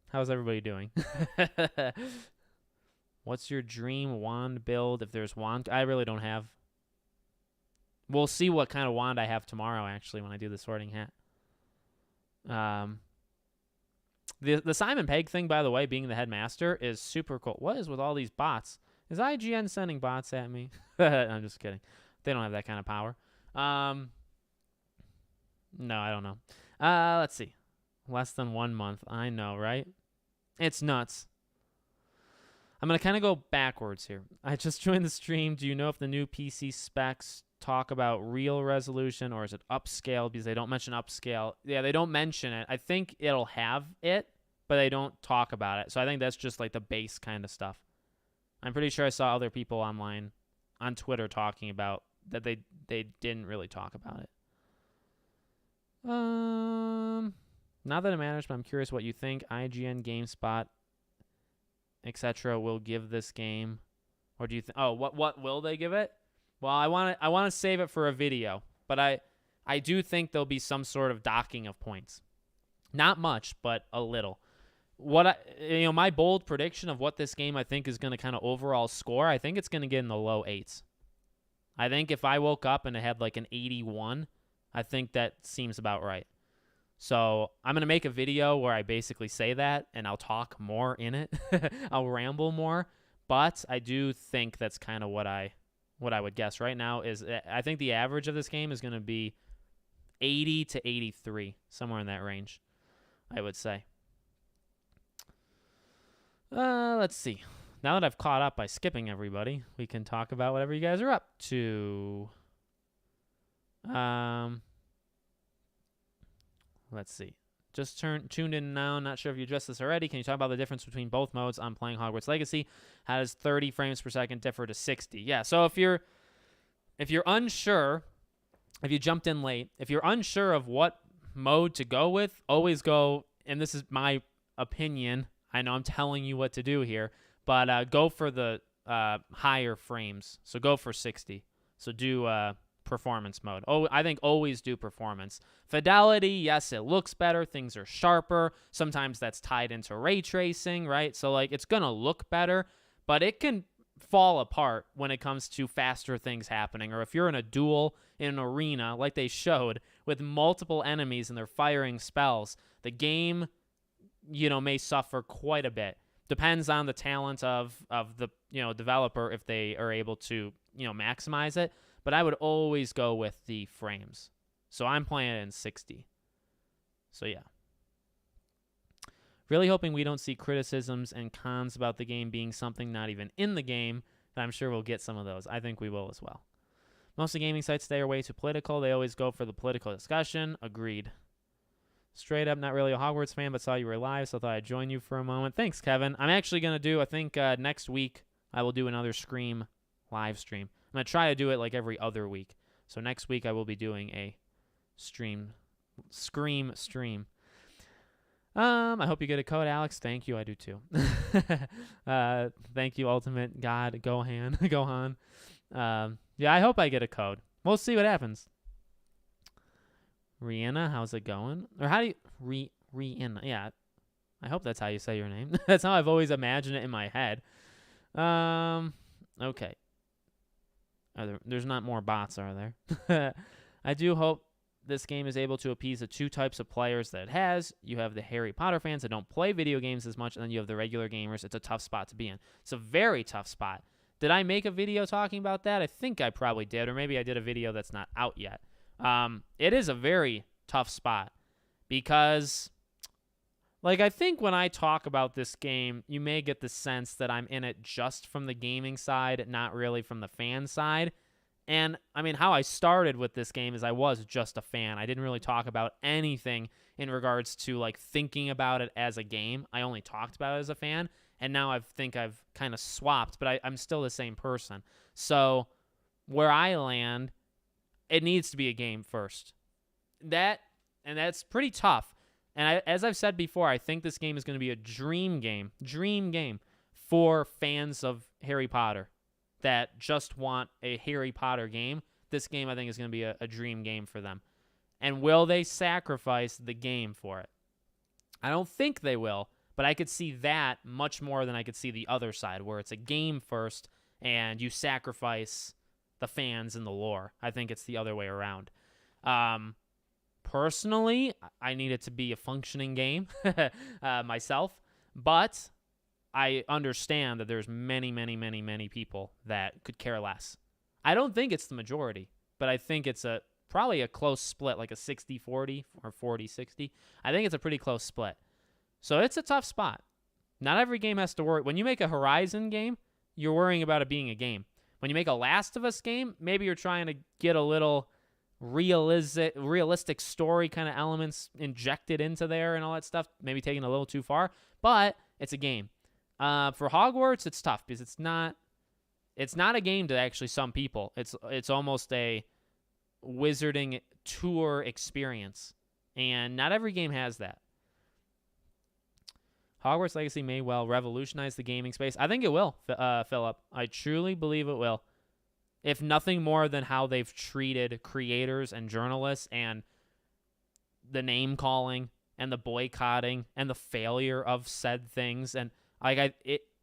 How's everybody doing? What's your dream wand build? If there's wand, I really don't have. We'll see what kind of wand I have tomorrow, actually, when I do the sorting hat. The Simon Pegg thing, by the way, being the headmaster, is super cool. What is with all these bots? Is IGN sending bots at me? I'm just kidding. They don't have that kind of power. No, I don't know. Let's see. Less than 1 month. I know, right? It's nuts. I'm going to kind of go backwards here. I just joined the stream. Do you know if the new PC specs talk about real resolution or is it upscale? Because they don't mention upscale. Yeah, they don't mention it. I think it'll have it, but they don't talk about it. So I think that's just like the base kind of stuff. I'm pretty sure I saw other people online on Twitter talking about that they didn't really talk about it. Not that it matters, but I'm curious what you think. IGN, GameSpot, etc. will give this game, or do you think? Oh, what will they give it? Well, I want to save it for a video, but I do think there'll be some sort of docking of points. Not much, but a little. My bold prediction of what this game I think is going to kind of overall score, I think it's going to get in the low 8s. I think if I woke up and it had like an 81, I think that seems about right. So I'm going to make a video where I basically say that, and I'll talk more in it. I'll ramble more. But I do think that's kind of what I would guess right now is I think the average of this game is going to be 80 to 83, somewhere in that range, I would say. Let's see. Now that I've caught up by skipping everybody, we can talk about whatever you guys are up to. Let's see. Just tuned in now. Not sure if you addressed this already. Can you talk about the difference between both modes on playing Hogwarts Legacy? How does 30 frames per second differ to 60? Yeah, so if you're unsure, if you jumped in late, if you're unsure of what mode to go with, always go, and this is my opinion, I know I'm telling you what to do here, but go for the higher frames. So go for 60. So do performance mode. Oh, I think always do performance. Fidelity, yes, it looks better. Things are sharper. Sometimes that's tied into ray tracing, right? So like it's going to look better, but it can fall apart when it comes to faster things happening. Or if you're in a duel in an arena like they showed with multiple enemies and they're firing spells, the game, may suffer quite a bit. Depends on the talent of the, developer if they are able to, maximize it. But I would always go with the frames. So I'm playing it in 60. So yeah. Really hoping we don't see criticisms and cons about the game being something not even in the game, but I'm sure we'll get some of those. I think we will as well. Most of the gaming sites today are way too political. They always go for the political discussion. Agreed. Straight up, not really a Hogwarts fan, but saw you were live, so I thought I'd join you for a moment. Thanks, Kevin. I'm actually going to do, I think next week, I will do another Scream live stream. I'm going to try to do it like every other week. So next week I will be doing a Scream stream. I hope you get a code, Alex. Thank you. I do too. Thank you, Ultimate God Gohan. Yeah, I hope I get a code. We'll see what happens. Rihanna, how's it going? Or how do you Rihanna? Yeah, I hope that's how you say your name. That's how I've always imagined it in my head. Okay. There's not more bots, are there? I do hope this game is able to appease the two types of players that it has. You have the Harry Potter fans that don't play video games as much, and then you have the regular gamers. It's a tough spot to be in. It's a very tough spot. Did I make a video talking about that? I think I probably did, or maybe I did a video that's not out yet. It is a very tough spot because, I think when I talk about this game, you may get the sense that I'm in it just from the gaming side, not really from the fan side. And, how I started with this game is I was just a fan. I didn't really talk about anything in regards to, thinking about it as a game. I only talked about it as a fan, and now I think I've kind of swapped, but I'm still the same person. So, where I land, it needs to be a game first. That's pretty tough. And as I've said before, I think this game is going to be a dream game for fans of Harry Potter that just want a Harry Potter game. This game, I think, is going to be a dream game for them. And will they sacrifice the game for it? I don't think they will, but I could see that much more than I could see the other side, where it's a game first and you sacrifice the fans and the lore. I think it's the other way around. Personally, I need it to be a functioning game myself, but I understand that there's many, many, many, many people that could care less. I don't think it's the majority, but I think it's probably a close split, like a 60-40 or 40-60. I think it's a pretty close split. So it's a tough spot. Not every game has to worry. When you make a Horizon game, you're worrying about it being a game. When you make a Last of Us game, maybe you're trying to get a little realistic story kind of elements injected into there and all that stuff, maybe taking it a little too far, but it's a game. For Hogwarts, it's tough because it's not a game to actually some people. It's almost a wizarding tour experience, and not every game has that. Hogwarts Legacy may well revolutionize the gaming space. I think it will, Philip. I truly believe it will. If nothing more than how they've treated creators and journalists and the name calling and the boycotting and the failure of said things. And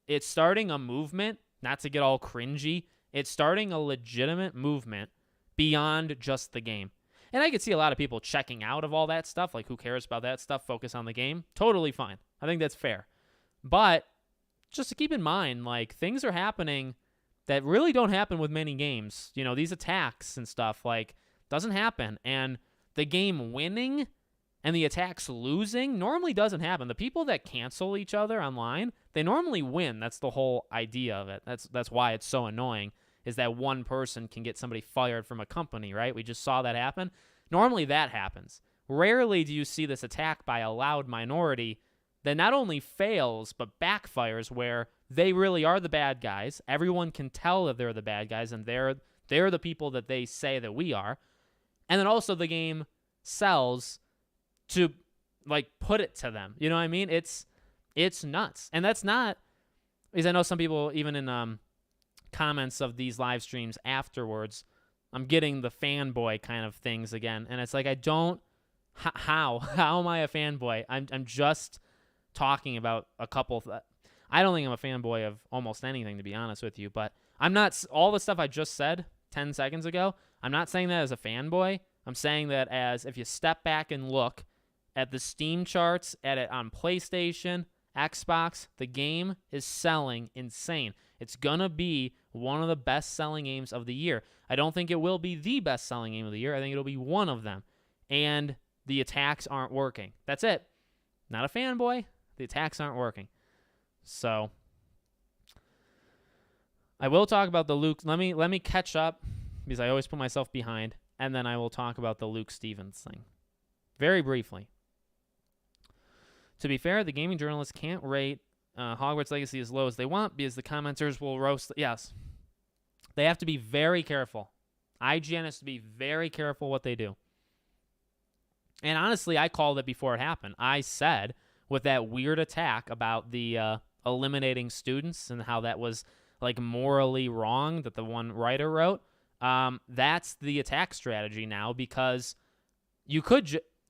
it's starting a movement, not to get all cringy. It's starting a legitimate movement beyond just the game. And I could see a lot of people checking out of all that stuff. Like, who cares about that stuff? Focus on the game. Totally fine. I think that's fair. But just to keep in mind, things are happening that really don't happen with many games. These attacks and stuff, doesn't happen. And the game winning and the attacks losing normally doesn't happen. The people that cancel each other online, they normally win. That's the whole idea of it. That's why it's so annoying, is that one person can get somebody fired from a company, right? We just saw that happen. Normally that happens. Rarely do you see this attack by a loud minority that not only fails but backfires, where they really are the bad guys. Everyone can tell that they're the bad guys, and they're the people that they say that we are. And then also the game sells to like put it to them. You know what I mean? It's nuts. And that's not, because I know some people, even in comments of these live streams afterwards, I'm getting the fanboy kind of things again. And it's like, I don't, how am I a fanboy? I'm just talking about a couple. I don't think I'm a fanboy of almost anything, to be honest with you, but I'm not, all the stuff I just said 10 seconds ago, I'm not saying that as a fanboy. I'm saying that as, if you step back and look at the Steam charts, at it on PlayStation, Xbox, the game is selling insane. It's going to be one of the best-selling games of the year. I don't think it will be the best-selling game of the year. I think it'll be one of them. And the attacks aren't working. That's it. Not a fanboy. The attacks aren't working. So I will talk about the Luke. Let me catch up, because I always put myself behind, and then I will talk about the Luke Stevens thing very briefly. To be fair, the gaming journalists can't rate Hogwarts Legacy as low as they want, because the commenters will roast. Yes, they have to be very careful. IGN has to be very careful what they do. And honestly, I called it before it happened. I said, with that weird attack about the eliminating students and how that was like morally wrong that the one writer wrote, that's the attack strategy now, because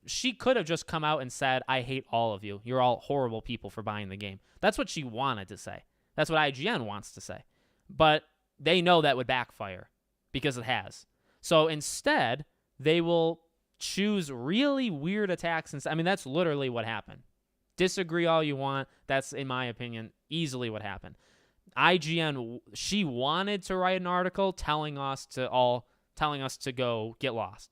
she could have just come out and said, I hate all of you. You're all horrible people for buying the game. That's what she wanted to say. That's what IGN wants to say. But they know that would backfire, because it has. So instead, they will choose really weird attacks. I mean, that's literally what happened. Disagree all you want. That's, in my opinion, easily what happened. IGN, she wanted to write an article telling us to go get lost,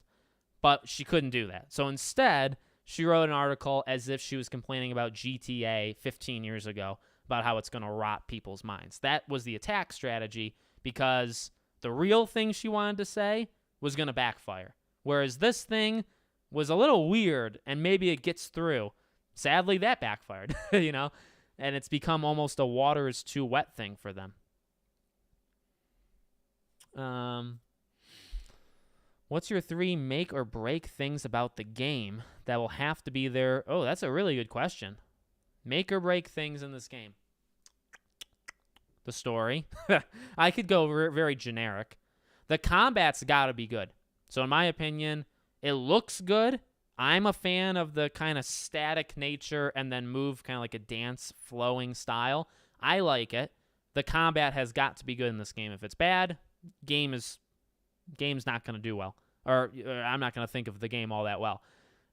but she couldn't do that. So instead, she wrote an article as if she was complaining about GTA 15 years ago, about how it's going to rot people's minds. That was the attack strategy, because the real thing she wanted to say was going to backfire. Whereas this thing was a little weird, and maybe it gets through. Sadly, that backfired, you know, and it's become almost a water is too wet thing for them. What's your 3 make or break things about the game that will have to be there? Oh, that's a really good question. Make or break things in this game. The story. I could go very generic. The combat's got to be good. So in my opinion, it looks good. I'm a fan of the kind of static nature and then move kind of like a dance flowing style. I like it. The combat has got to be good in this game. If it's bad, game's not going to do well. Or I'm not going to think of the game all that well.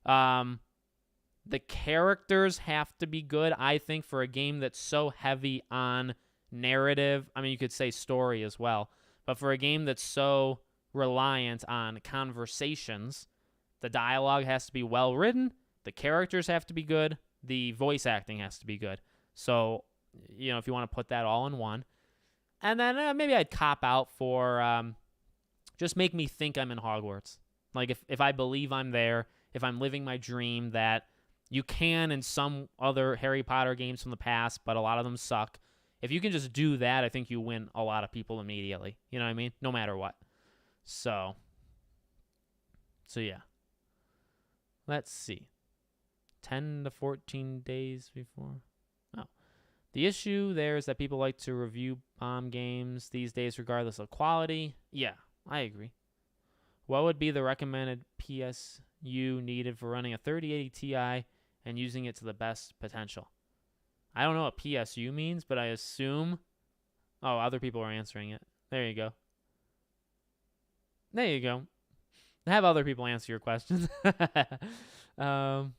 The characters have to be good, I think, for a game that's so heavy on narrative. I mean, you could say story as well. But for a game that's so reliant on conversations, the dialogue has to be well written, the characters have to be good, the voice acting has to be good. So, you know, if you want to put that all in one. And then maybe I'd cop out for just make me think I'm in Hogwarts. Like if I believe I'm there, if I'm living my dream that you can in some other Harry Potter games from the past, but a lot of them suck. If you can just do that, I think you win a lot of people immediately. You know what I mean? No matter what. So yeah. Let's see. 10 to 14 days before. Oh. The issue there is that people like to review bomb games these days regardless of quality. Yeah, I agree. What would be the recommended PSU needed for running a 3080 Ti and using it to the best potential? I don't know what PSU means, but I assume... Oh, other people are answering it. There you go. There you go. Have other people answer your questions. The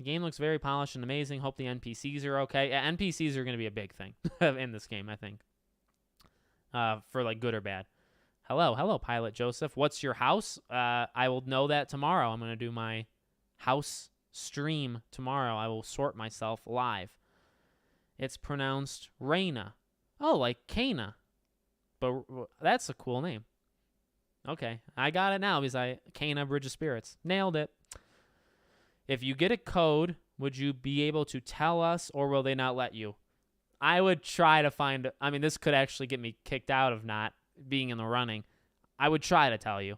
game looks very polished and amazing. Hope the NPCs are okay. Yeah, NPCs are going to be a big thing in this game, I think. For like good or bad. Hello, Pilot Joseph. What's your house? I will know that tomorrow. I'm going to do my house stream tomorrow. I will sort myself live. It's pronounced Reina. Oh, like Cana. But that's a cool name. Okay, I got it now because Cana Bridge of Spirits. Nailed it. If you get a code, would you be able to tell us, or will they not let you? I would try to find, I mean, this could actually get me kicked out of not being in the running. I would try to tell you.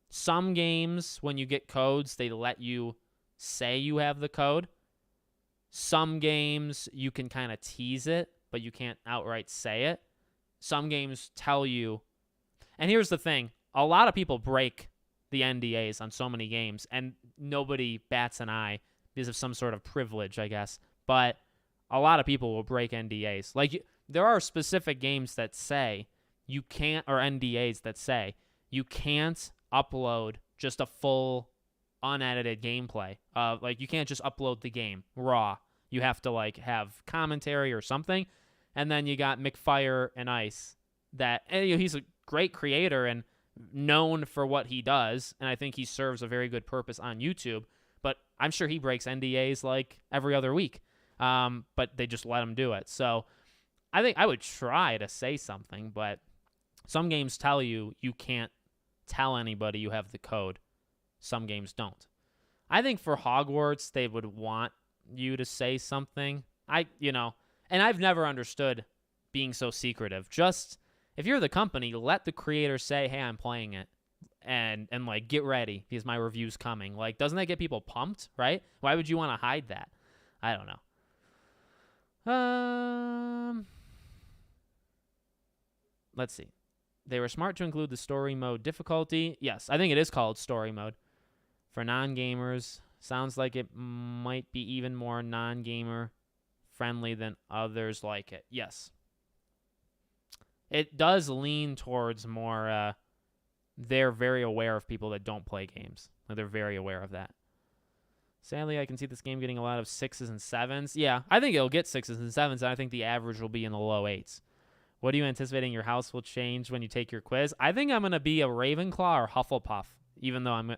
Some games, when you get codes, they let you say you have the code. Some games, you can kind of tease it, but you can't outright say it. Some games tell you. And here's the thing. A lot of people break the NDAs on so many games, and nobody bats an eye because of some sort of privilege, I guess. But a lot of people will break NDAs. Like, there are specific games that say you can't, or NDAs that say you can't upload just a full unedited gameplay. Like, you can't just upload the game raw. You have to, like, have commentary or something. And then you got McFire and Ice that, and, he's a great creator and known for what he does, and I think he serves a very good purpose on YouTube, but I'm sure he breaks NDAs like every other week, but they just let him do it. So I think I would try to say something, but some games tell you can't tell anybody you have the code. Some games don't. I think for Hogwarts, they would want you to say something. And I've never understood being so secretive. Just, if you're the company, let the creator say, hey, I'm playing it, and like, get ready because my review's coming. Like, doesn't that get people pumped, right? Why would you want to hide that? I don't know. Let's see. They were smart to include the story mode difficulty. Yes, I think it is called story mode. For non-gamers, sounds like it might be even more non-gamer friendly than others like it. Yes. It does lean towards more, they're very aware of people that don't play games. They're very aware of that. Sadly, I can see this game getting a lot of 6s and 7s. Yeah, I think it'll get 6s and 7s, and I think the average will be in the low 8s. What are you anticipating your house will change when you take your quiz? I think I'm going to be a Ravenclaw or Hufflepuff, even though I'm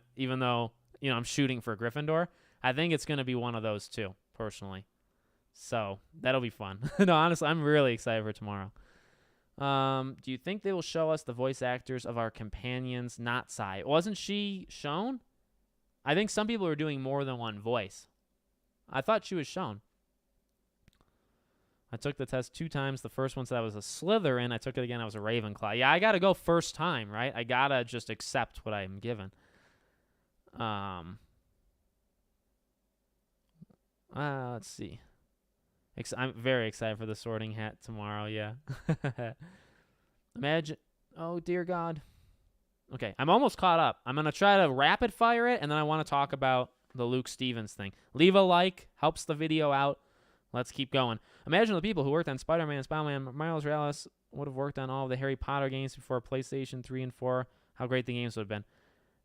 shooting for Gryffindor. I think it's going to be one of those two, personally. So, that'll be fun. No, honestly, I'm really excited for tomorrow. Do you think they will show us the voice actors of our companions, not Sai? Wasn't she shown? I think some people are doing more than one voice. I thought she was shown. I took the test 2 times. The first one said I was a Slytherin. I took it again. I was a Ravenclaw. Yeah, I got to go first time, right? I got to just accept what I'm given. Let's see. I'm very excited for the Sorting Hat tomorrow, yeah. Imagine. Oh, dear God. Okay, I'm almost caught up. I'm going to try to rapid fire it, and then I want to talk about the Luke Stevens thing. Leave a like. Helps the video out. Let's keep going. Imagine the people who worked on Spider-Man, Spider-Man, Miles Morales would have worked on all of the Harry Potter games before PlayStation 3 and 4. How great the games would have been.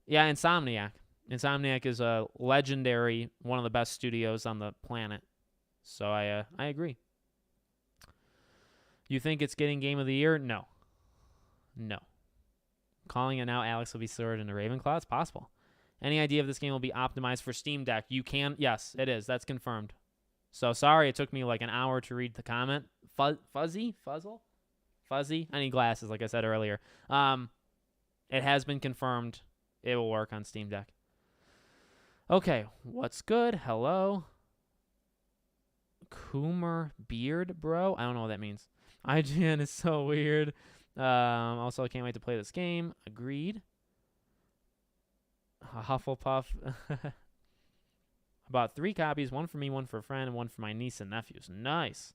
Yeah, Insomniac. Insomniac is a legendary, one of the best studios on the planet. So I agree. You think it's getting Game of the Year? No. Calling it now, Alex will be sorted into Ravenclaw. It's possible. Any idea if this game will be optimized for Steam Deck? You can. Yes, it is. That's confirmed. So sorry it took me like an hour to read the comment. Fuzzy? I need glasses, like I said earlier. It has been confirmed. It will work on Steam Deck. Okay, what's good? Hello. Coomer Beard, bro? I don't know what that means. IGN is so weird. Also, I can't wait to play this game. Agreed. Hufflepuff. About 3 copies, 1 for me, 1 for a friend, and 1 for my niece and nephews. Nice.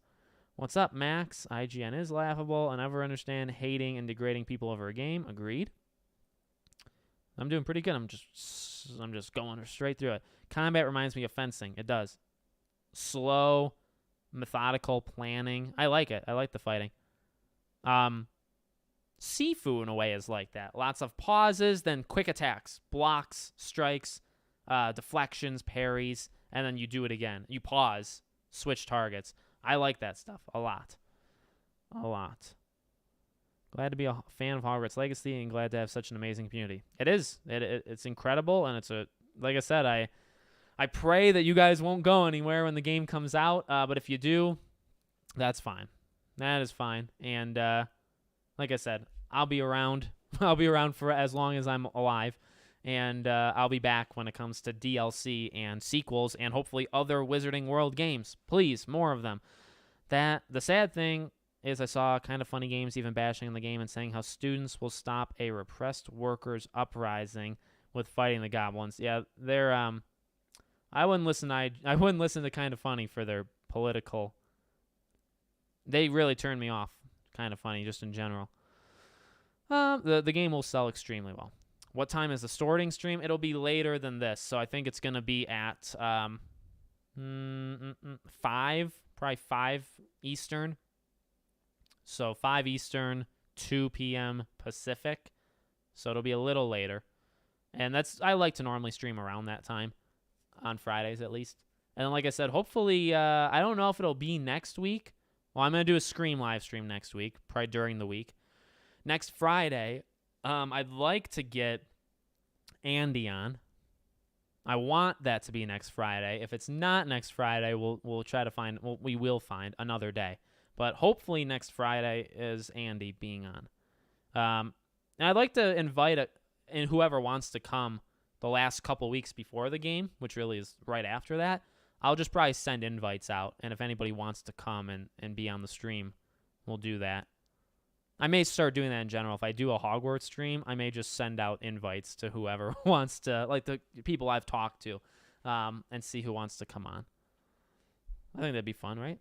What's up, Max? IGN is laughable. I never understand hating and degrading people over a game. Agreed. I'm doing pretty good. I'm just going straight through it. Combat reminds me of fencing. It does. Slow, methodical planning. I like it. I like the fighting. Sifu, in a way, is like that. Lots of pauses, then quick attacks, blocks, strikes, deflections, parries, and then you do it again. You pause, switch targets. I like that stuff a lot. Glad to be a fan of Hogwarts Legacy and glad to have such an amazing community. It is. It's incredible, and like I said, I I pray that you guys won't go anywhere when the game comes out. But if you do, that's fine. That is fine. And like I said, I'll be around. I'll be around for as long as I'm alive. And I'll be back when it comes to DLC and sequels and hopefully other Wizarding World games. Please, more of them. The sad thing is I saw Kind of Funny Games even bashing the game and saying how students will stop a repressed workers' uprising with fighting the goblins. Yeah, they're I wouldn't listen to Kind of Funny for their political. They really turned me off. Kind of Funny just in general. The game will sell extremely well. What time is the sorting stream? It'll be later than this, so I think it's going to be at 5, probably 5 Eastern. So 5 Eastern, 2 p.m. Pacific. So it'll be a little later. And I like to normally stream around that time, on Fridays at least. And then, like I said, hopefully, I don't know if it'll be next week. Well, I'm going to do a Scream live stream next week, probably during the week. Next Friday, I'd like to get Andy on. I want that to be next Friday. If it's not next Friday, we'll try to find. We will find another day. But hopefully next Friday is Andy being on. And I'd like to invite and whoever wants to come the last couple weeks before the game, which really is right after that. I'll just probably send invites out, and if anybody wants to come and be on the stream, we'll do that. I may start doing that in general. If I do a Hogwarts stream, I may just send out invites to whoever wants to, like the people I've talked to, and see who wants to come on. I think that'd be fun, right?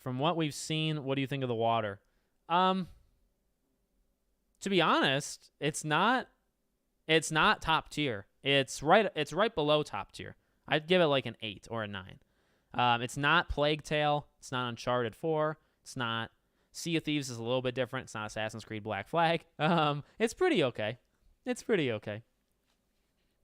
From what we've seen, what do you think of the water? To be honest, it's not top tier. It's right below top tier. I'd give it like an 8 or a 9. It's not Plague Tale. It's not Uncharted 4. It's not Sea of Thieves is a little bit different. It's not Assassin's Creed Black Flag. It's pretty okay.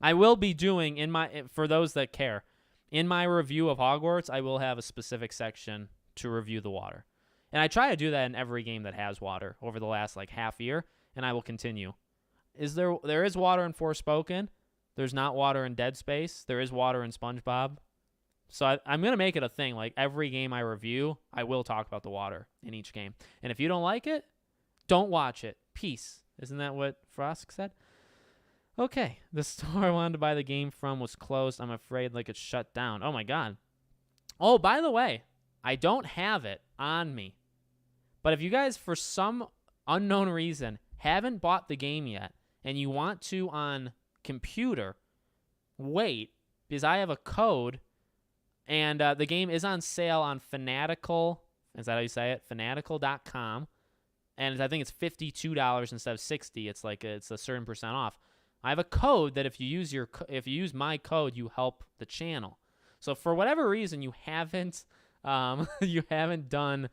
I will be doing for those that care, in my review of Hogwarts, I will have a specific section to review the water. And I try to do that in every game that has water over the last like half year, and I will continue. There is water in Forspoken. There's not water in Dead Space. There is water in SpongeBob. So I'm going to make it a thing. Like every game I review, I will talk about the water in each game. And if you don't like it, don't watch it. Peace. Isn't that what Frost said? Okay. The store I wanted to buy the game from was closed. I'm afraid like it's shut down. Oh my God. Oh, by the way, I don't have it on me. But if you guys, for some unknown reason, haven't bought the game yet, and you want to on computer, wait, because I have a code. And the game is on sale on Fanatical. Is that how you say it? Fanatical.com. And I think it's $52 instead of $60. It's a certain percent off. I have a code that if you use my code, you help the channel. So for whatever reason you haven't bought the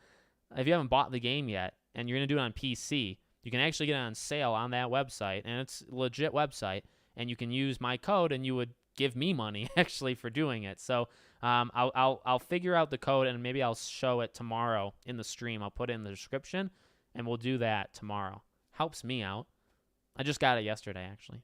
game yet, and you're gonna do it on PC, you can actually get it on sale on that website, and it's a legit website. And you can use my code, and you would give me money actually for doing it. So I'll figure out the code, and maybe I'll show it tomorrow in the stream. I'll put it in the description, and we'll do that tomorrow. Helps me out. I just got it yesterday, actually.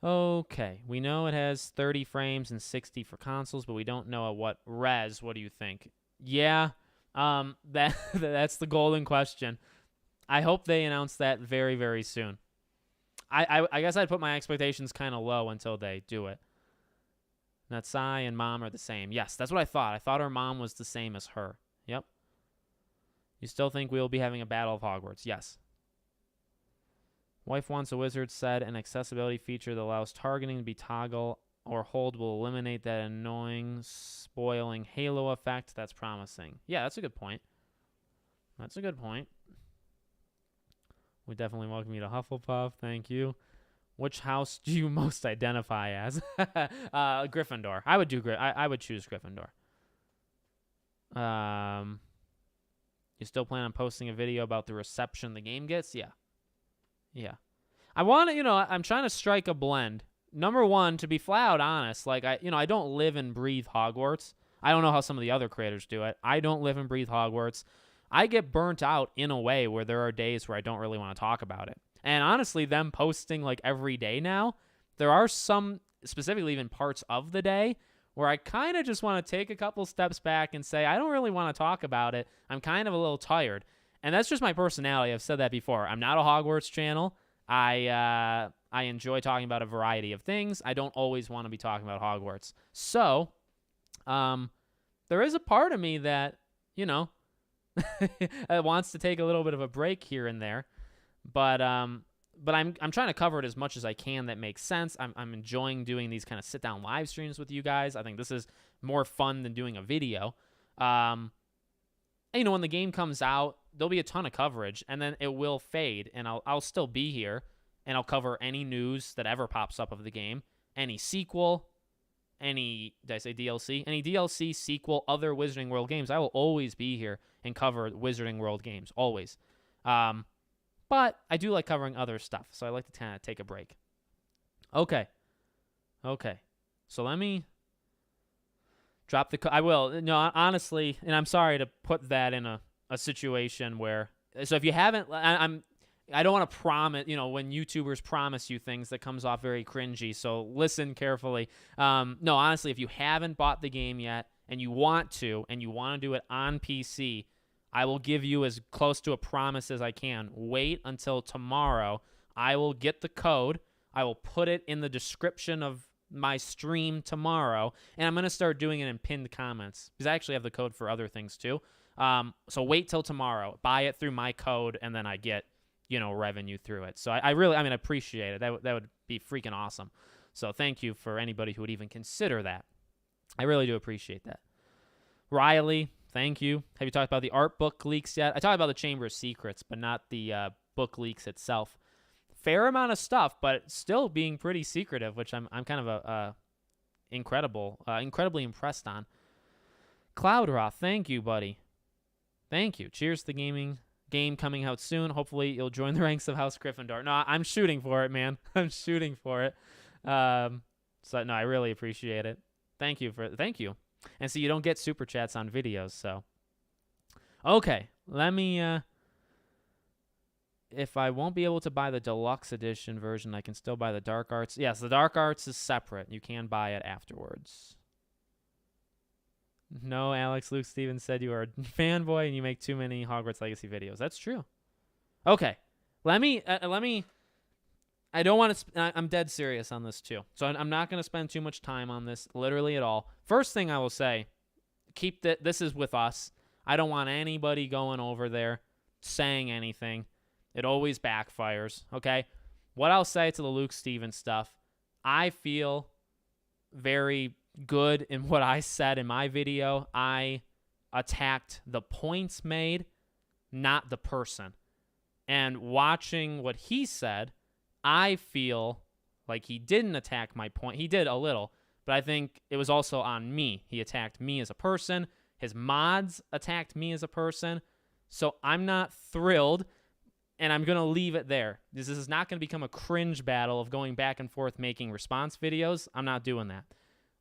Okay, we know it has 30 frames and 60 for consoles, but we don't know at what res. What do you think? Yeah, that's the golden question. I hope they announce that very, very soon. I guess I'd put my expectations kind of low until they do it. That Sai and Mom are the same. Yes, that's what I thought. I thought her mom was the same as her. Yep. You still think we'll be having a Battle of Hogwarts? Yes. Wife Wants a Wizard said an accessibility feature that allows targeting to be toggle or hold will eliminate that annoying spoiling halo effect. That's promising. Yeah, that's a good point. We definitely welcome you to Hufflepuff. Thank you. Which house do you most identify as? Gryffindor. I would choose Gryffindor. You still plan on posting a video about the reception the game gets? Yeah. I want to, I'm trying to strike a blend. Number one, to be flat out honest, I don't live and breathe Hogwarts. I don't know how some of the other creators do it. I don't live and breathe Hogwarts. I get burnt out in a way where there are days where I don't really want to talk about it. And honestly, them posting every day now, there are some, specifically even parts of the day, where I kind of just want to take a couple steps back and say, I don't really want to talk about it. I'm kind of a little tired. And that's just my personality. I've said that before. I'm not a Hogwarts channel. I enjoy talking about a variety of things. I don't always want to be talking about Hogwarts. So, there is a part of me that, wants to take a little bit of a break here and there. But I'm trying to cover it as much as I can that makes sense. I'm enjoying doing these kind of sit down live streams with you guys. I think this is more fun than doing a video. And, when the game comes out, there'll be a ton of coverage, and then it will fade, and I'll still be here, and I'll cover any news that ever pops up of the game, any sequel, did I say DLC? Any DLC, sequel, other Wizarding World games. I will always be here and cover Wizarding World games, always. But I do like covering other stuff, so I like to kind of take a break. Okay. So let me drop the... I will. No, honestly, and I'm sorry to put that in a situation where... So if you haven't... I don't want to promise, when YouTubers promise you things, that comes off very cringy, so listen carefully. No, honestly, if you haven't bought the game yet, and you want to do it on PC... I will give you as close to a promise as I can. Wait until tomorrow. I will get the code. I will put it in the description of my stream tomorrow, and I'm going to start doing it in pinned comments because I actually have the code for other things too. So wait till tomorrow. Buy it through my code, and then I get, revenue through it. So I really appreciate it. That would be freaking awesome. So thank you for anybody who would even consider that. I really do appreciate that. Riley, thank you. Have you talked about the art book leaks yet? I talked about the Chamber of Secrets, but not the book leaks itself. Fair amount of stuff, but still being pretty secretive, which I'm kind of incredibly impressed on. Cloudroth, thank you, buddy. Thank you. Cheers to the game coming out soon. Hopefully you'll join the ranks of House Gryffindor. No, I'm shooting for it, man. I'm shooting for it. So no, I really appreciate it. Thank you. And so you don't get super chats on videos, so. Okay, let me, if I won't be able to buy the deluxe edition version, I can still buy the Dark Arts. Yes, the Dark Arts is separate. You can buy it afterwards. No, Alex, Luke Stevens said you are a fanboy and you make too many Hogwarts Legacy videos. That's true. Okay, let me, I don't want to, I'm dead serious on this too. So I'm not going to spend too much time on this, literally at all. First thing I will say, this is with us. I don't want anybody going over there saying anything. It always backfires, okay? What I'll say to the Luke Stevens stuff, I feel very good in what I said in my video. I attacked the points made, not the person. And watching what he said, I feel like he didn't attack my point. He did a little, but I think it was also on me. He attacked me as a person. His mods attacked me as a person. So I'm not thrilled, and I'm going to leave it there. This is not going to become a cringe battle of going back and forth making response videos. I'm not doing that.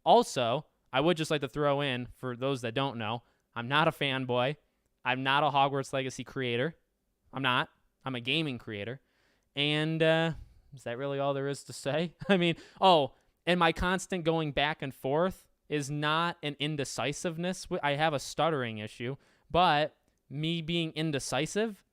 Also, I would just like to throw in, for those that don't know, I'm not a fanboy. I'm not a Hogwarts Legacy creator. I'm not. I'm a gaming creator. And is that really all there is to say? I mean, and my constant going back and forth is not an indecisiveness. I have a stuttering issue, but me being indecisive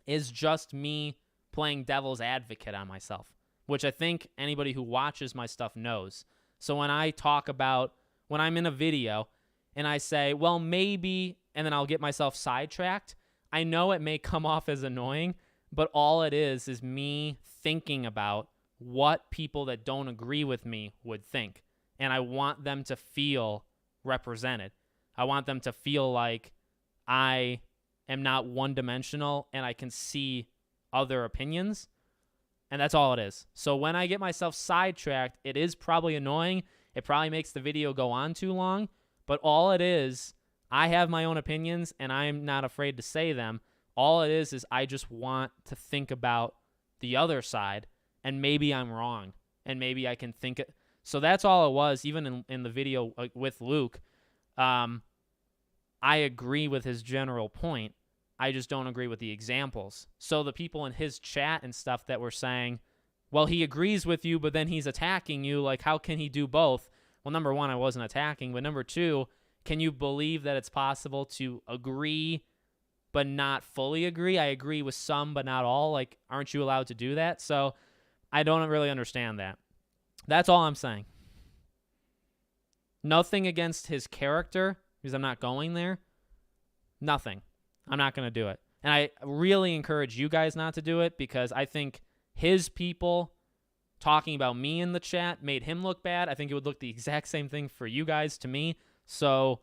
is just me playing devil's advocate on myself, which I think anybody who watches my stuff knows. So when I talk about, when I'm in a video and I say, well, maybe, and then I'll get myself sidetracked, I know it may come off as annoying, but all it is me thinking about what people that don't agree with me would think. And I want them to feel represented. I want them to feel like I am not one-dimensional and I can see other opinions. And that's all it is. So when I get myself sidetracked, it is probably annoying. It probably makes the video go on too long. But all it is, I have my own opinions and I'm not afraid to say them. All it is I just want to think about the other side, and maybe I'm wrong, and maybe I can think it. So that's all it was, even in the video with Luke. I agree with his general point. I just don't agree with the examples. So the people in his chat and stuff that were saying, well, he agrees with you, but then he's attacking you. Like, how can he do both? Well, number one, I wasn't attacking, but number two, can you believe that it's possible to agree but not fully agree? I agree with some, but not all. Like, aren't you allowed to do that? So I don't really understand that. That's all I'm saying. Nothing against his character, because I'm not going there. Nothing. I'm not going to do it. And I really encourage you guys not to do it, because I think his people talking about me in the chat made him look bad. I think it would look the exact same thing for you guys to me. So,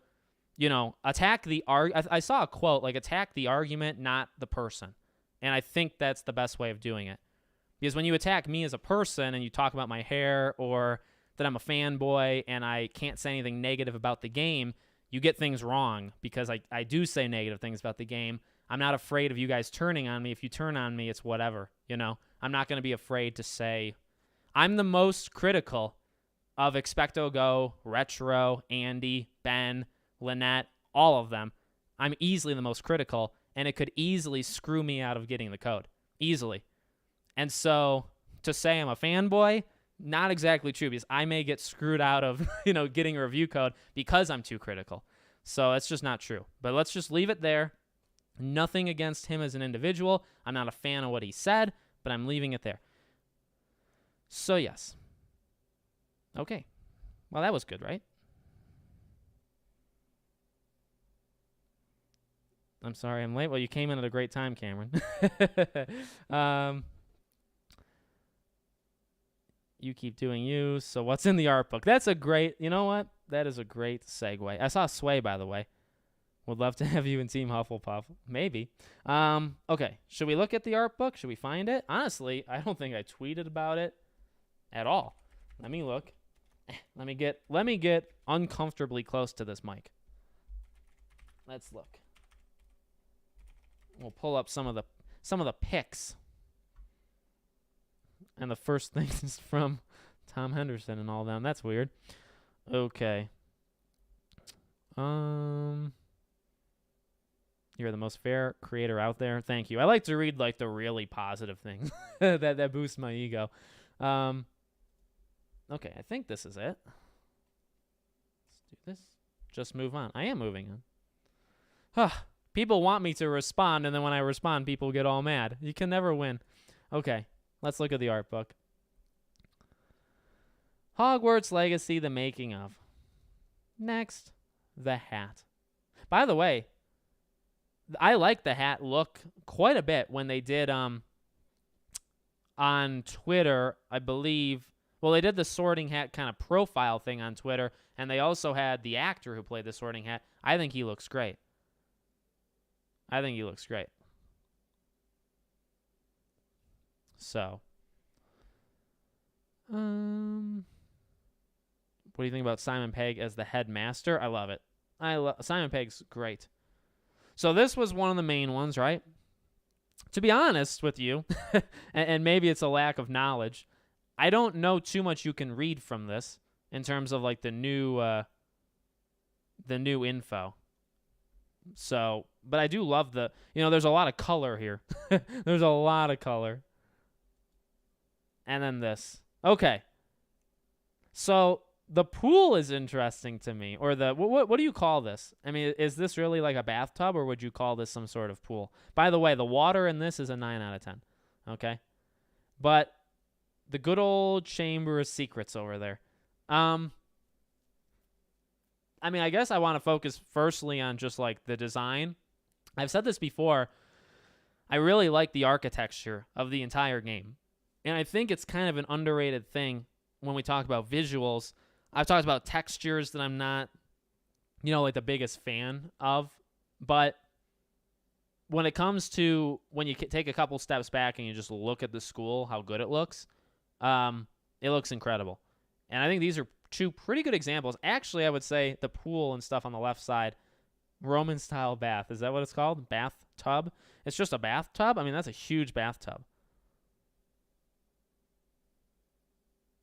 attack the I saw a quote, like, attack the argument, not the person. And I think that's the best way of doing it. Because when you attack me as a person and you talk about my hair or that I'm a fanboy and I can't say anything negative about the game, you get things wrong, because I do say negative things about the game. I'm not afraid of you guys turning on me. If you turn on me, it's whatever, I'm not going to be afraid to say. I'm the most critical of Expecto Go, Retro, Andy, Ben, Lynette, all of them. I'm easily the most critical, and it could easily screw me out of getting the code. Easily. And so to say I'm a fanboy, not exactly true, because I may get screwed out of, getting a review code because I'm too critical. So it's just not true. But let's just leave it there. Nothing against him as an individual. I'm not a fan of what he said, but I'm leaving it there. So yes. Okay. Well, that was good, right? I'm sorry I'm late. Well, you came in at a great time, Cameron. You keep doing you. So what's in the art book? That's a great, you know what? That is a great segue. I saw Sway, by the way. Would love to have you in Team Hufflepuff. Maybe. Okay. Should we look at the art book? Should we find it? Honestly, I don't think I tweeted about it at all. Let me look. Let me get uncomfortably close to this mic. Let's look. We'll pull up some of the pics. And the first thing is from Tom Henderson and all them. That's weird. Okay. You're the most fair creator out there. Thank you. I like to read like the really positive things that boost my ego. Okay, I think this is it. Let's do this. Just move on. I am moving on. People want me to respond, and then when I respond, people get all mad. You can never win. Okay, let's look at the art book. Hogwarts Legacy, the making of. Next, the hat. By the way, I like the hat look quite a bit when they did on Twitter, I believe. Well, they did the Sorting Hat kind of profile thing on Twitter, and they also had the actor who played the Sorting Hat. I think he looks great. So, what do you think about Simon Pegg as the headmaster? I love it. Simon Pegg's great. So this was one of the main ones, right? To be honest with you, and maybe it's a lack of knowledge, I don't know too much you can read from this in terms of like the new info. So, but I do love there's a lot of color here. There's a lot of color. And then this. Okay. So the pool is interesting to me, or what do you call this? I mean, is this really like a bathtub, or would you call this some sort of pool? By the way, the water in this is a 9 out of 10. Okay. But the good old Chamber of Secrets over there. I mean, I guess I want to focus firstly on just like the design. I've said this before. I really like the architecture of the entire game. And I think it's kind of an underrated thing when we talk about visuals. I've talked about textures that I'm not, like the biggest fan of. But when it comes to when you take a couple steps back and you just look at the school, how good it looks incredible. And I think these are two pretty good examples. Actually, I would say the pool and stuff on the left side, Roman-style bath. Is that what it's called? Bathtub? It's just a bathtub? I mean, that's a huge bathtub.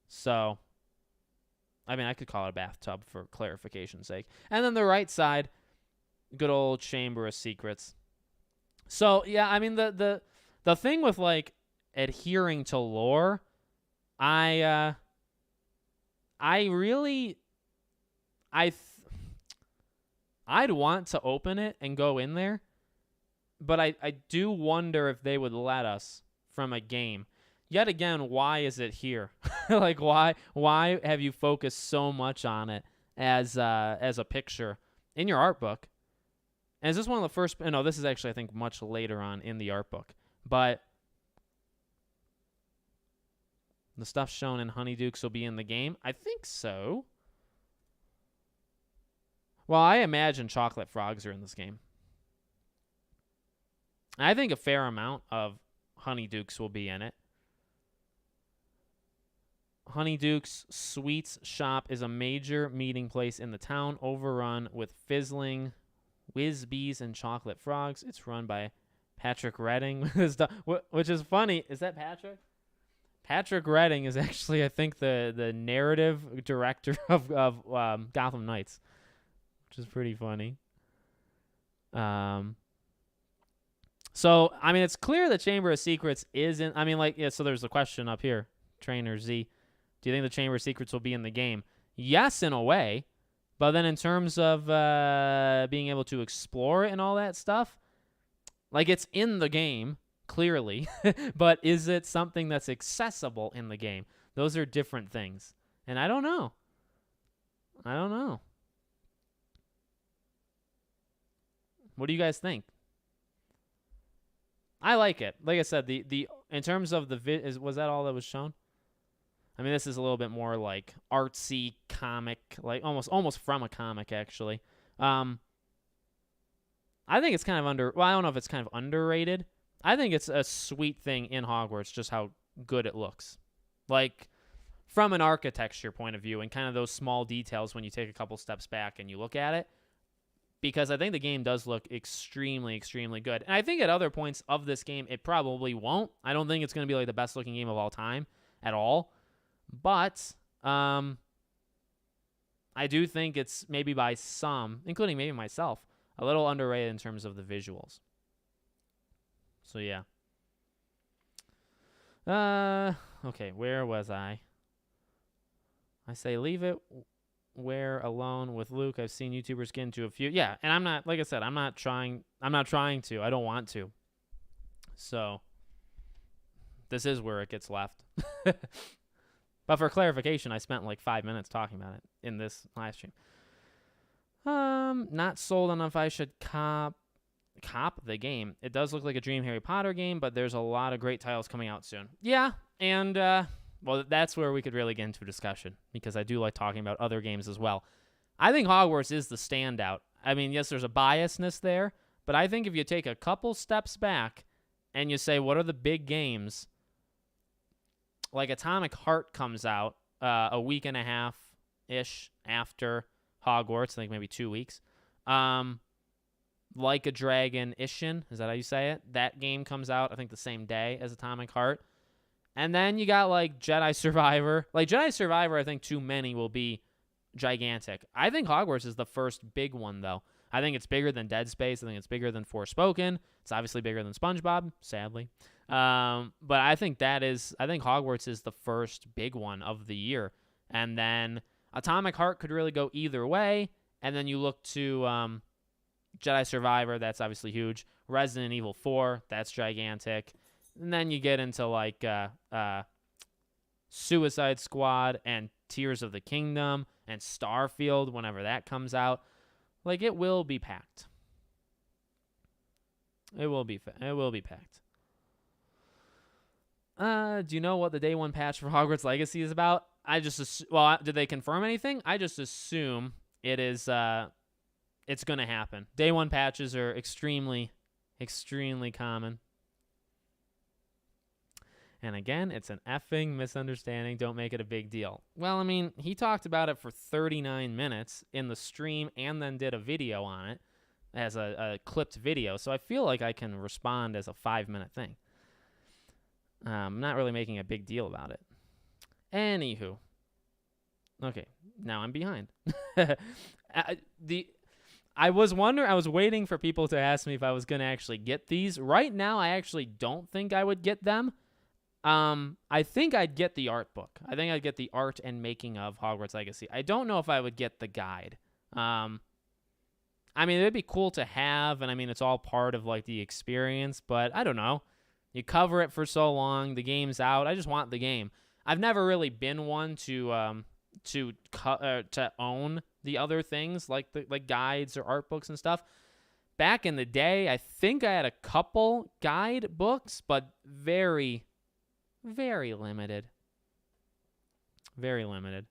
So, I mean, I could call it a bathtub for clarification's sake. And then the right side, good old Chamber of Secrets. So, yeah, I mean, the thing with, like, adhering to lore I really, I'd want to open it and go in there, but I do wonder if they would let us from a game. Yet again, why is it here? Like, why have you focused so much on it as a picture in your art book? And is this one of the first? No, this is actually, I think, much later on in the art book. But the stuff shown in Honeydukes will be in the game? I think so. Well, I imagine chocolate frogs are in this game. I think a fair amount of Honeydukes will be in it. Honeydukes Sweets Shop is a major meeting place in the town, overrun with fizzling whiz bees and chocolate frogs. It's run by Patrick Redding, which is funny. Is that Patrick? Patrick Redding is actually, I think, the narrative director of Gotham Knights, which is pretty funny. So, I mean, it's clear the Chamber of Secrets isn't. I mean, like, yeah, so there's a question up here. Trainer Z, do you think the Chamber of Secrets will be in the game? Yes, in a way. But then in terms of being able to explore it and all that stuff, like, it's in the game, clearly. But is it something that's accessible in the game? Those are different things. And I don't know. What do you guys think? I like it. Like I said, the in terms of the was that all that was shown? I mean, this is a little bit more like artsy comic, like almost from a comic, actually. I think it's kind of well, I don't know if it's kind of underrated. I think it's a sweet thing in Hogwarts, just how good it looks. Like, from an architecture point of view and kind of those small details when you take a couple steps back and you look at it. Because I think the game does look extremely, extremely good. And I think at other points of this game, it probably won't. I don't think it's going to be like the best looking game of all time at all. But I do think it's maybe by some, including maybe myself, a little underrated in terms of the visuals. So, yeah. Okay, where was I? I say leave it where alone with Luke. I've seen YouTubers get into a few. Yeah, and I'm not, like I said, I'm not trying to. I don't want to. So, this is where it gets left. But for clarification, I spent like 5 minutes talking about it in this live stream. Not sold on if I should cop the game. It does look like a Dream Harry Potter game, but there's a lot of great titles coming out soon. Yeah, and well, that's where we could really get into a discussion, because I do like talking about other games as well. I think Hogwarts is the standout. I mean, yes, there's a biasness there, but I think if you take a couple steps back and you say, what are the big games? Like Atomic Heart comes out a week and a half-ish after Hogwarts, I think maybe 2 weeks. Like a Dragon Ishin, is that how you say it? That game comes out, I think, the same day as Atomic Heart. And then you got, like, Jedi Survivor. Like, Jedi Survivor, I think too many will be gigantic. I think Hogwarts is the first big one, though. I think it's bigger than Dead Space. I think it's bigger than Forspoken. It's obviously bigger than SpongeBob, sadly. But I think Hogwarts is the first big one of the year. And then Atomic Heart could really go either way. And then you look to Jedi Survivor, that's obviously huge. Resident Evil 4, that's gigantic. And then you get into like Suicide Squad and Tears of the Kingdom and Starfield whenever that comes out. Like, it will be packed. It will be packed. Do you know what the day one patch for Hogwarts Legacy is about? Did they confirm anything? I just assume it is. It's going to happen. Day one patches are extremely, extremely common. And again, it's an effing misunderstanding. Don't make it a big deal. Well, I mean, he talked about it for 39 minutes in the stream and then did a video on it as a clipped video. So I feel like I can respond as a 5-minute thing. I'm not really making a big deal about it. Anywho. Okay, now I'm behind. I was waiting for people to ask me if I was going to actually get these. Right now, I actually don't think I would get them. I think I'd get the art book. I think I'd get the art and making of Hogwarts Legacy. I don't know if I would get the guide. I mean, it'd be cool to have, and I mean, it's all part of like the experience, but I don't know. You cover it for so long, the game's out. I just want the game. I've never really been one to own the other things like guides or art books and stuff. Back in the day, I think I had a couple guide books, but very, very limited. Very limited.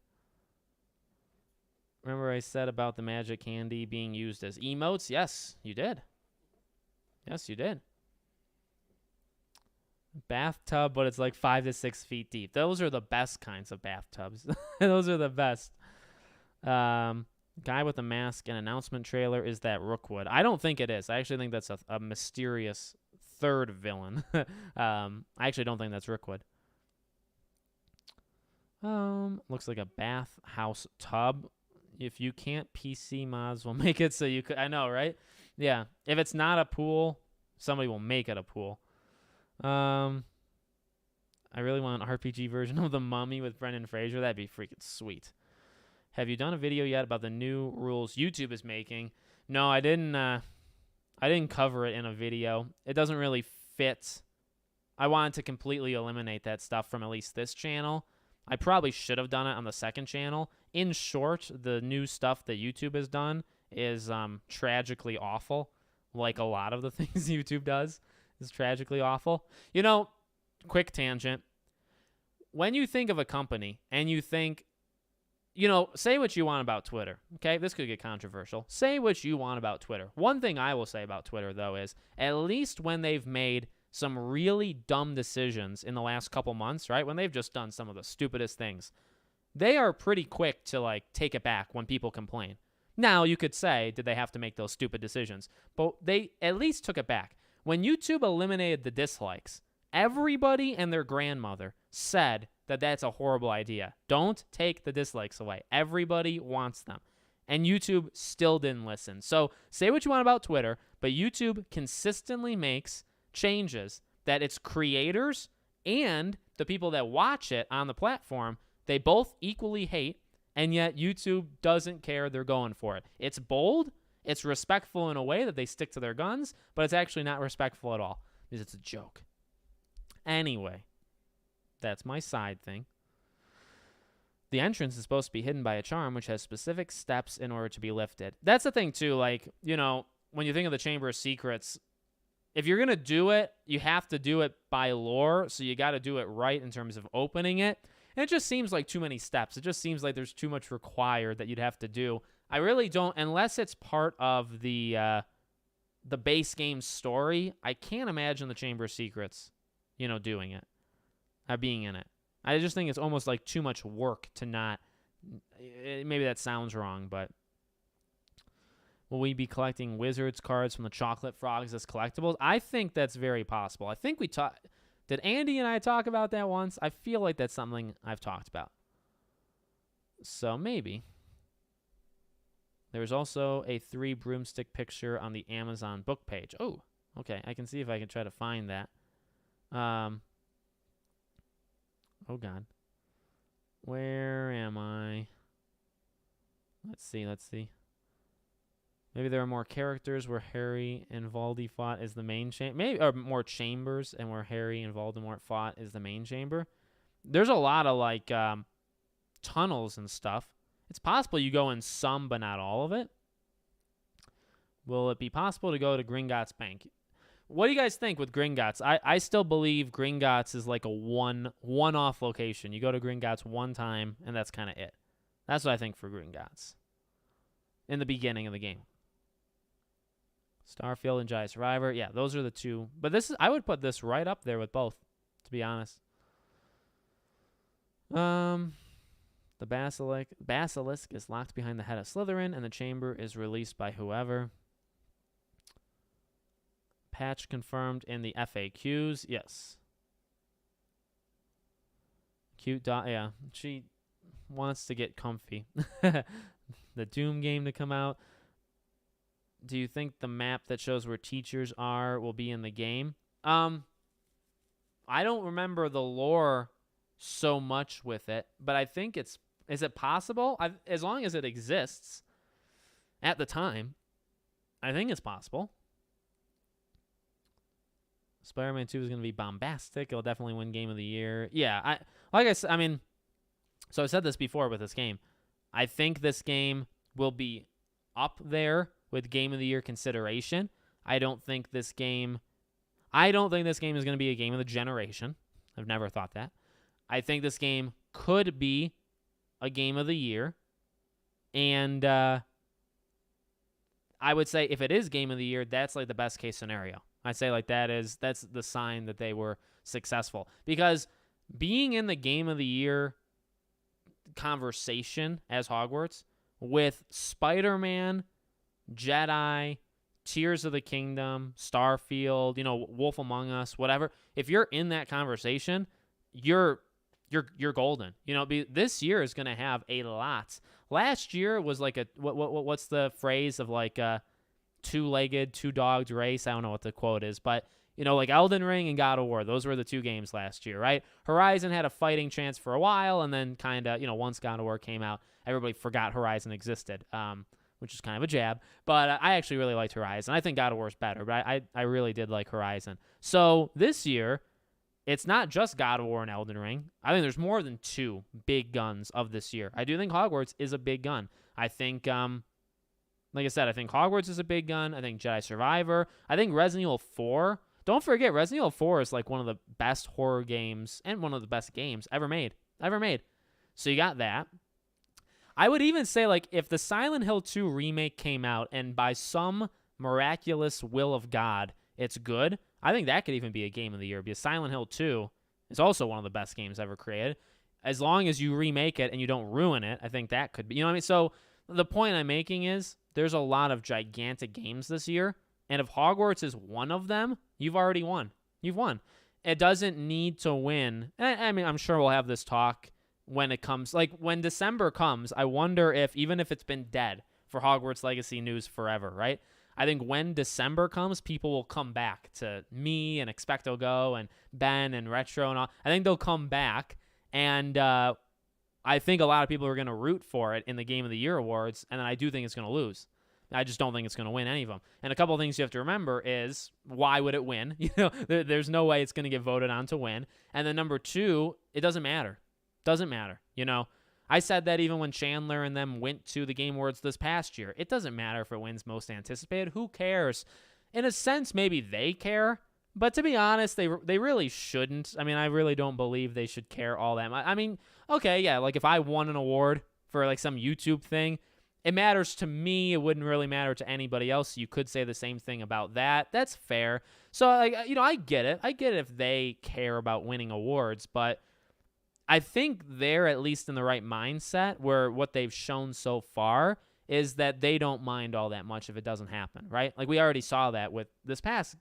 Remember I said about the magic candy being used as emotes? Yes, you did. Yes, you did. Bathtub, but it's like 5 to 6 feet deep. Those are the best kinds of bathtubs. Those are the best. Guy with a mask and announcement trailer, is that Rookwood? I don't think it is. I actually think that's a mysterious third villain. I actually don't think that's Rookwood. Looks like a bathhouse tub. If you can't PC mods, will make it so you could. I know, right? Yeah. If it's not a pool, somebody will make it a pool. I really want an RPG version of The Mummy with Brendan Fraser. That'd be freaking sweet. Have you done a video yet about the new rules YouTube is making? No, I didn't. I didn't cover it in a video. It doesn't really fit. I wanted to completely eliminate that stuff from at least this channel. I probably should have done it on the second channel. In short, the new stuff that YouTube has done is tragically awful. Like a lot of the things YouTube does is tragically awful. You know, quick tangent. When you think of a company and you think, you know, say what you want about Twitter, okay? This could get controversial. Say what you want about Twitter. One thing I will say about Twitter, though, is at least when they've made some really dumb decisions in the last couple months, right? When they've just done some of the stupidest things, they are pretty quick to, like, take it back when people complain. Now, you could say, did they have to make those stupid decisions? But they at least took it back. When YouTube eliminated the dislikes, everybody and their grandmother said that that's a horrible idea. Don't take the dislikes away. Everybody wants them. And YouTube still didn't listen. So say what you want about Twitter, but YouTube consistently makes changes that its creators and the people that watch it on the platform, they both equally hate, and yet YouTube doesn't care. They're going for it. It's bold. It's respectful in a way that they stick to their guns, but it's actually not respectful at all because it's a joke. Anyway, that's my side thing. The entrance is supposed to be hidden by a charm, which has specific steps in order to be lifted. That's the thing, too. Like, you know, when you think of the Chamber of Secrets, if you're going to do it, you have to do it by lore, so you got to do it right in terms of opening it. And it just seems like too many steps. It just seems like there's too much required that you'd have to do. I really don't, unless it's part of the base game story, I can't imagine the Chamber of Secrets, you know, doing it, being in it. I just think it's almost like too much work to not, maybe that sounds wrong, but will we be collecting Wizards cards from the Chocolate Frogs as collectibles? I think that's very possible. I think we talked, did Andy and I talk about that once? I feel like that's something I've talked about. So maybe. There's also a 3 broomstick picture on the Amazon book page. Oh, okay. I can see if I can try to find that. Oh, God. Where am I? Let's see. Maybe there are more characters where Harry and Voldy fought as the main chamber. Maybe, or more chambers, and where Harry and Voldemort fought is the main chamber. There's a lot of, like, tunnels and stuff. It's possible you go in some, but not all of it. Will it be possible to go to Gringotts Bank? What do you guys think with Gringotts? I still believe Gringotts is like a one-off location. You go to Gringotts one time, and that's kind of it. That's what I think for Gringotts in the beginning of the game. Starfield and Jedi Survivor. Yeah, those are the two. But this is, I would put this right up there with both, to be honest. The basilisk is locked behind the head of Slytherin, and the chamber is released by whoever. Patch confirmed in the FAQs. Yes. Cute dot. Yeah, she wants to get comfy. The Doom game to come out. Do you think the map that shows where teachers are will be in the game? I don't remember the lore so much with it, but I think is it possible? As long as it exists at the time, I think it's possible. Spider-Man 2 is going to be bombastic. It'll definitely win Game of the Year. Yeah, like I said, I mean, so I said this before with this game. I think this game will be up there with Game of the Year consideration. I don't think this game is going to be a game of the generation. I've never thought that. I think this game could be a game of the year. And I would say if it is game of the year, that's like the best case scenario. I'd say like that's the sign that they were successful. Because being in the game of the year conversation as Hogwarts with Spider-Man, Jedi, Tears of the Kingdom, Starfield, Wolf Among Us, whatever. If you're in that conversation, you're golden. This year is going to have a lot. Last year was like what's the phrase of like a two-legged, two-dogged race? I don't know what the quote is, but like Elden Ring and God of War, those were the two games last year, right? Horizon had a fighting chance for a while, and then kind of, once God of War came out, everybody forgot Horizon existed, which is kind of a jab. But I actually really liked Horizon. I think God of War is better, but I really did like Horizon. So this year, it's not just God of War and Elden Ring. I think there's more than two big guns of this year. I do think Hogwarts is a big gun. I think, like I said, I think Hogwarts is a big gun. I think Jedi Survivor. I think Resident Evil 4. Don't forget, Resident Evil 4 is like one of the best horror games and one of the best games ever made. So you got that. I would even say, like, if the Silent Hill 2 remake came out and by some miraculous will of God, it's good, I think that could even be a game of the year because Silent Hill 2 is also one of the best games ever created. As long as you remake it and you don't ruin it, I think that could be. You know what I mean? So the point I'm making is there's a lot of gigantic games this year, and if Hogwarts is one of them, you've already won. You've won. It doesn't need to win. I mean, I'm sure we'll have this talk when it comes. Like, when December comes, I wonder if, even if it's been dead for Hogwarts Legacy news forever, right? I think when December comes, people will come back to me and Expecto Go and Ben and Retro and all. I think they'll come back, and I think a lot of people are going to root for it in the Game of the Year awards, and I do think it's going to lose. I just don't think it's going to win any of them. And a couple of things you have to remember is, why would it win? There's no way it's going to get voted on to win. And then number two, it doesn't matter. Doesn't matter. I said that even when Chandler and them went to the Game Awards this past year. It doesn't matter if it wins most anticipated. Who cares? In a sense, maybe they care. But to be honest, they really shouldn't. I mean, I really don't believe they should care all that much. I mean, okay, yeah, like if I won an award for like some YouTube thing, it matters to me. It wouldn't really matter to anybody else. You could say the same thing about that. That's fair. So, like, I get it. I get it if they care about winning awards, but I think they're at least in the right mindset where what they've shown so far is that they don't mind all that much if it doesn't happen, right? Like, we already saw that with this past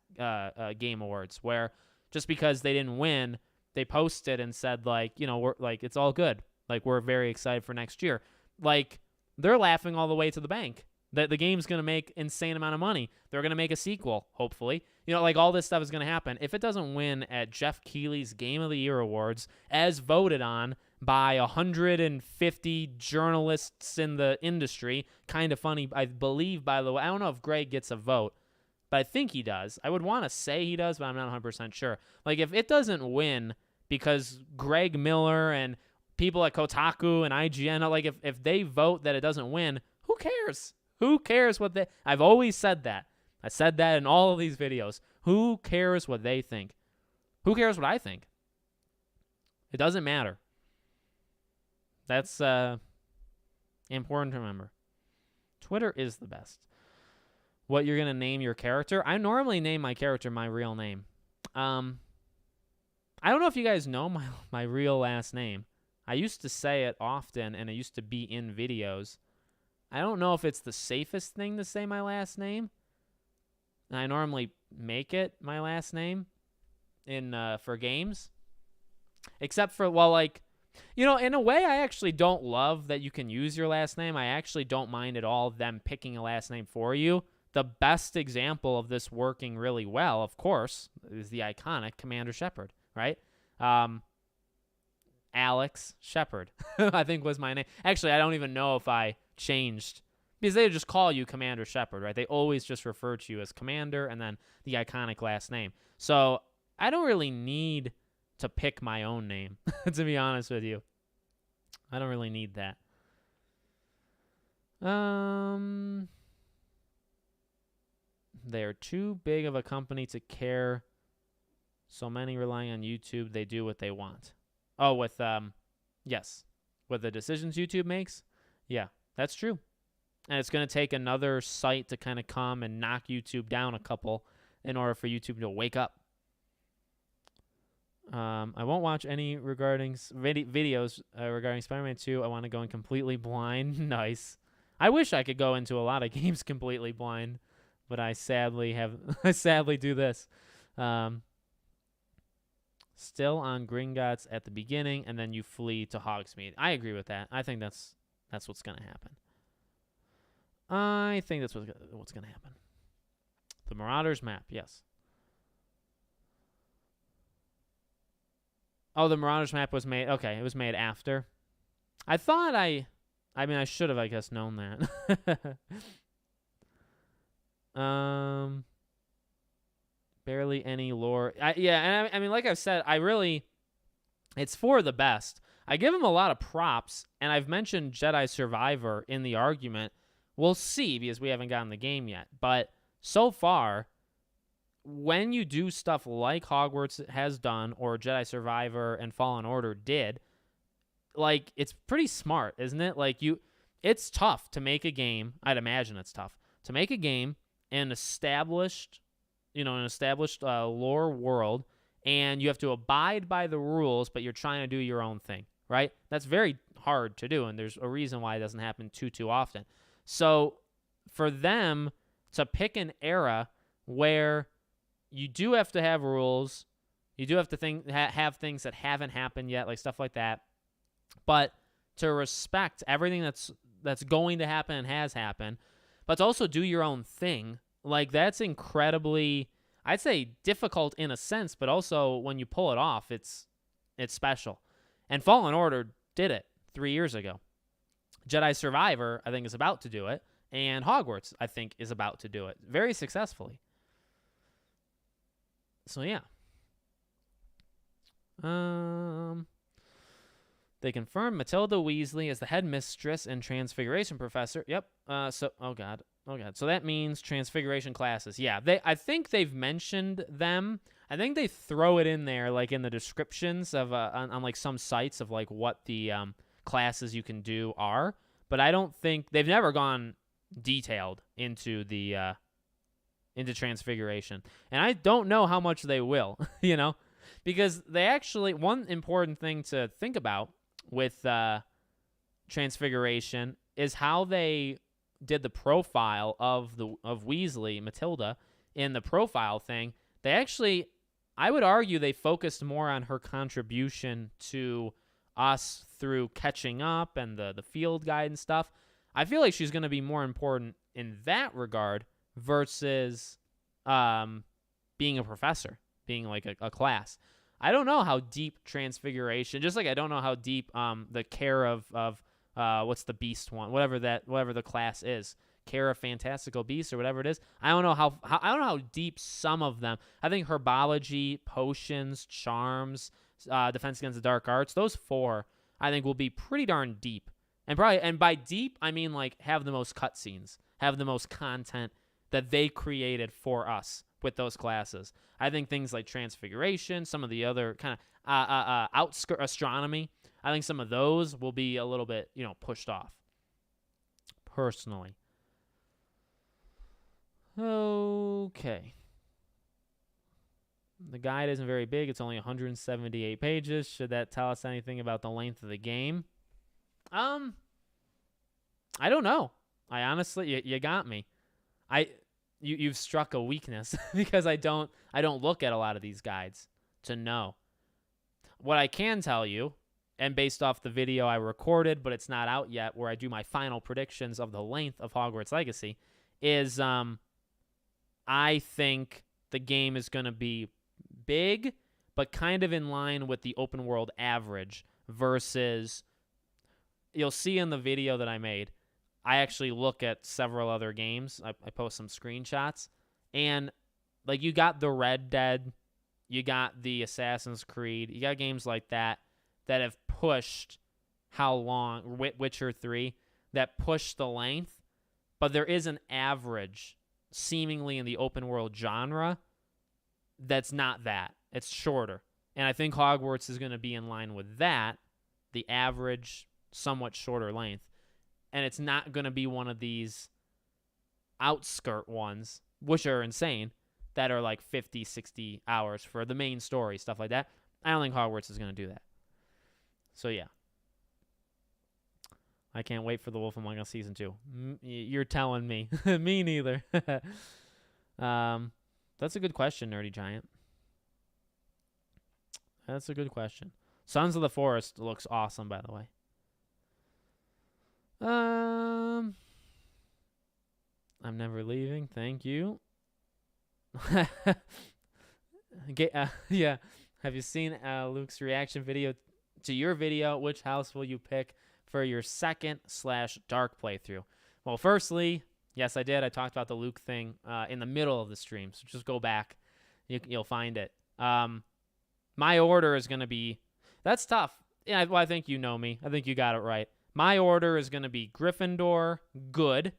Game Awards, where just because they didn't win, they posted and said, like, we're like, it's all good. Like, we're very excited for next year. Like, they're laughing all the way to the bank that the game's going to make insane amount of money. They're going to make a sequel, hopefully. Like, all this stuff is going to happen. If it doesn't win at Jeff Keighley's Game of the Year Awards, as voted on by 150 journalists in the industry, kind of funny, I believe, by the way. I don't know if Greg gets a vote, but I think he does. I would want to say he does, but I'm not 100% sure. Like, if it doesn't win because Greg Miller and people at Kotaku and IGN, like, if they vote that it doesn't win, who cares? Who cares what they... I've always said that. I said that in all of these videos. Who cares what they think? Who cares what I think? It doesn't matter. That's important to remember. Twitter is the best. What you're going to name your character? I normally name my character my real name. I don't know if you guys know my real last name. I used to say it often, and it used to be in videos. I don't know if it's the safest thing to say my last name. And I normally make it my last name for games. Except for, well, like, in a way, I actually don't love that you can use your last name. I actually don't mind at all them picking a last name for you. The best example of this working really well, of course, is the iconic Commander Shepard. right? Alex Shepard, I think was my name. Actually, I don't even know if I changed, because they just call you Commander Shepard, right? They always just refer to you as Commander and then the iconic last name. So I don't really need to pick my own name, to be honest with you. I don't really need that. They are too big of a company to care. So many relying on YouTube, they do what they want. Oh, with yes, with the decisions YouTube makes. Yeah, that's true. And it's going to take another site to kind of come and knock YouTube down a couple in order for YouTube to wake up. I won't watch any regarding videos regarding Spider-Man 2. I want to go in completely blind. Nice. I wish I could go into a lot of games completely blind, but I sadly do this. Still on Gringotts at the beginning, and then you flee to Hogsmeade. I agree with that. I think that's what's going to happen. I think that's what's going to happen. The Marauders map, yes. Oh, the Marauders map was made. Okay, it was made after. I thought I should have, I guess, known that. Barely any lore. I mean, like I've said, it's for the best. I give him a lot of props, and I've mentioned Jedi Survivor in the argument. We'll see, because we haven't gotten the game yet. But so far, when you do stuff like Hogwarts has done, or Jedi Survivor and Fallen Order did, like, it's pretty smart, isn't it? Like, it's tough to make a game. I'd imagine it's tough to make a game in an established lore world, and you have to abide by the rules, but you're trying to do your own thing, right? That's very hard to do, and there's a reason why it doesn't happen too often. So for them to pick an era where you do have to have rules, you do have to have things that haven't happened yet, like stuff like that, but to respect everything that's going to happen and has happened, but to also do your own thing, like, that's incredibly, I'd say, difficult in a sense, but also when you pull it off, it's special. And Fallen Order did it 3 years ago. Jedi Survivor, I think, is about to do it, and Hogwarts, I think, is about to do it very successfully. So yeah. They confirmed Matilda Weasley as the headmistress and Transfiguration professor. Yep. Oh god. So that means Transfiguration classes. Yeah. I think they've mentioned them. I think they throw it in there, like in the descriptions of on like some sites of like what the classes you can do are. But I don't think they've never gone detailed into the into Transfiguration, and I don't know how much they will. Because they actually, one important thing to think about with Transfiguration is how they did the profile of Weasley, Matilda, in the profile thing. They actually, I would argue, they focused more on her contribution to us through catching up and the field guide and stuff. I feel like she's going to be more important in that regard versus being a professor, being like a class. I don't know how deep Transfiguration, just like I don't know how deep the care of what's the beast one, whatever the class is, care of fantastical beasts or whatever it is. I don't know how deep some of them. I think herbology, potions, charms, defense against the dark arts, those 4 I think will be pretty darn deep. And by deep I mean like have the most cutscenes, have the most content that they created for us with those classes. I think things like Transfiguration, some of the other kind of outskirt astronomy, I think some of those will be a little bit, pushed off. Personally. Okay. The guide isn't very big. It's only 178 pages. Should that tell us anything about the length of the game? I don't know. I honestly, you got me. You've struck a weakness because I don't look at a lot of these guides to know. What I can tell you, and based off the video I recorded, but it's not out yet, where I do my final predictions of the length of Hogwarts Legacy, is I think the game is going to be big, but kind of in line with the open world average versus, you'll see in the video that I made, I actually look at several other games. I post some screenshots, and like, you got the Red Dead, you got the Assassin's Creed, you got games like that have pushed how long, Witcher 3, that pushed the length, but there is an average seemingly in the open world genre that's not that. It's shorter. And I think Hogwarts is going to be in line with that, the average, somewhat shorter length. And it's not going to be one of these outskirt ones, which are insane, that are like 50, 60 hours for the main story, stuff like that. I don't think Hogwarts is going to do that. So, yeah. I can't wait for The Wolf Among Us Season 2. You're telling me. Me neither. That's a good question, Nerdy Giant. That's a good question. Sons of the Forest looks awesome, by the way. I'm never leaving. Thank you. Yeah. Have you seen Luke's reaction video to your video? Which house will you pick for your second/dark playthrough? Well, firstly, yes, I did. I talked about the Luke thing in the middle of the stream, so just go back. You'll find it. My order is going to be... That's tough. Yeah, well, I think you know me. I think you got it right. My order is going to be Gryffindor, good,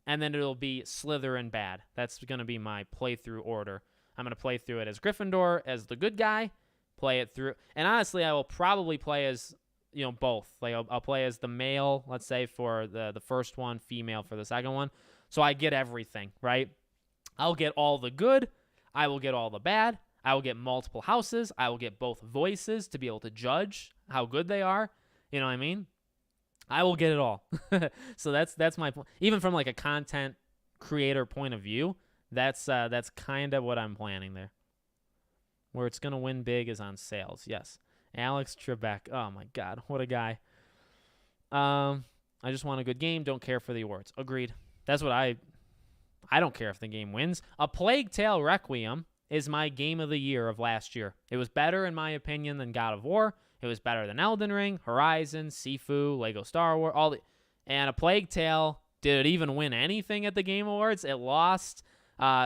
and then it'll be Slytherin, bad. That's going to be my playthrough order. I'm going to play through it as Gryffindor, as the good guy, play it through. And honestly, I will probably play as, both. Like, I'll play as the male, let's say, for the first one, female for the second one. So I get everything, right? I'll get all the good. I will get all the bad. I will get multiple houses. I will get both voices to be able to judge how good they are. You know what I mean? I will get it all. So that's my point. Even from like a content creator point of view, that's kind of what I'm planning there. Where it's going to win big is on sales. Yes. Alex Trebek. Oh my God, what a guy. I just want a good game. Don't care for the awards. Agreed. That's what I don't care if the game wins. A Plague Tale Requiem is my game of the year of last year. It was better, in my opinion, than God of War. It was better than Elden Ring, Horizon, Sifu, Lego Star Wars, and A Plague Tale. Did it even win anything at the Game Awards? It lost.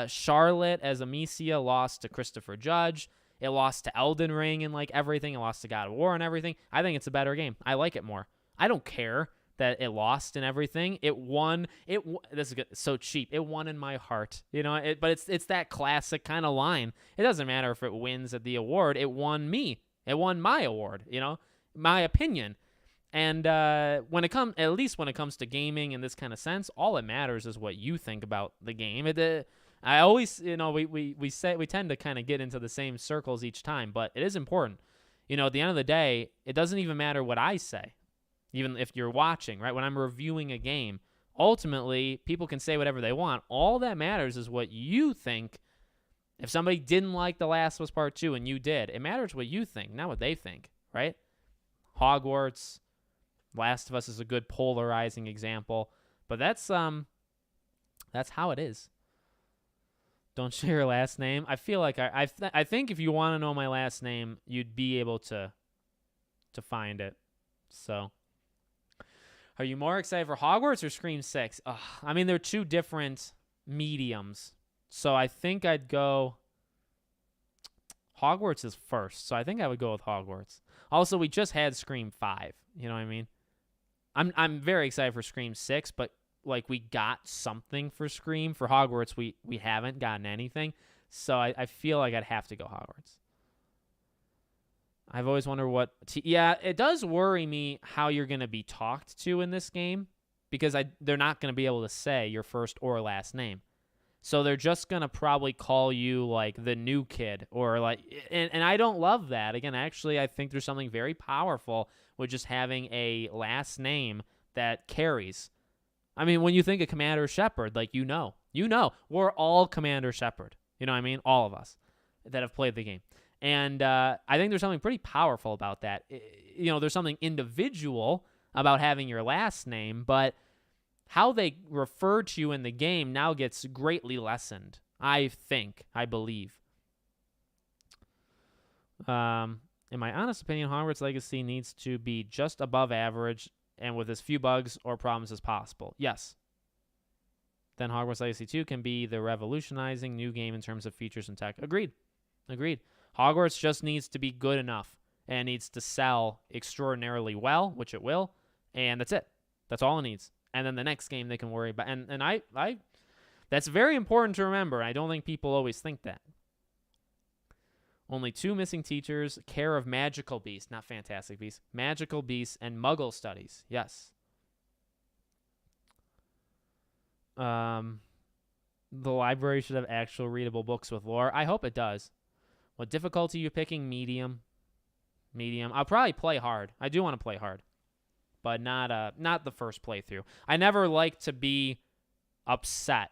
Charlotte as Amicia lost to Christopher Judge. It lost to Elden Ring and like everything. It lost to God of War and everything. I think it's a better game. I like it more. I don't care that it lost and everything. It won. This is good. It's so cheap. It won in my heart. But it's that classic kind of line. It doesn't matter if it wins at the award. It won me. It won my award, my opinion. And at least when it comes to gaming in this kind of sense, all that matters is what you think about the game. I always, we tend to kind of get into the same circles each time, but it is important. At the end of the day, it doesn't even matter what I say, even if you're watching, right? When I'm reviewing a game, ultimately, people can say whatever they want. All that matters is what you think. If somebody didn't like The Last of Us Part 2 and you did, it matters what you think, not what they think, right? Hogwarts, Last of Us is a good polarizing example, but that's how it is. Don't share your last name. I feel like I think if you want to know my last name, you'd be able to find it. So, are you more excited for Hogwarts or Scream 6? I mean, they're two different mediums. So I think I'd go... Hogwarts is first, so I think I would go with Hogwarts. Also, we just had Scream 5. You know what I mean? I'm very excited for Scream 6, but like we got something for Scream. For Hogwarts, we haven't gotten anything. So I feel like I'd have to go Hogwarts. I've always wondered what... Yeah, it does worry me how you're going to be talked to in this game, because they're not going to be able to say your first or last name. So they're just going to probably call you like the new kid or like, and I don't love that. Again, actually, I think there's something very powerful with just having a last name that carries. I mean, when you think of Commander Shepard, like, we're all Commander Shepard. You know what I mean? All of us that have played the game. And I think there's something pretty powerful about that. There's something individual about having your last name, but how they refer to you in the game now gets greatly lessened, I believe. In my honest opinion, Hogwarts Legacy needs to be just above average and with as few bugs or problems as possible. Yes. Then Hogwarts Legacy 2 can be the revolutionizing new game in terms of features and tech. Agreed. Hogwarts just needs to be good enough and needs to sell extraordinarily well, which it will, and that's it. That's all it needs. And then the next game they can worry about. And I that's very important to remember. I don't think people always think that. Only 2 missing teachers, care of Magical Beasts, not Fantastic Beasts, Magical Beasts, and Muggle Studies. Yes. The library should have actual readable books with lore. I hope it does. What difficulty are you picking? Medium. I'll probably play hard. I do want to play hard, but not the first playthrough. I never like to be upset.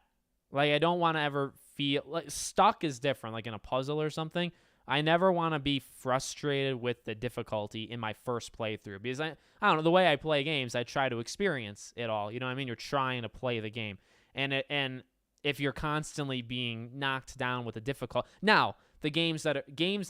Like, I don't want to ever feel like stuck is different, like in a puzzle or something. I never want to be frustrated with the difficulty in my first playthrough because I don't know, the way I play games, I try to experience it all. You know what I mean? You're trying to play the game. And if you're constantly being knocked down with a difficult, now the games that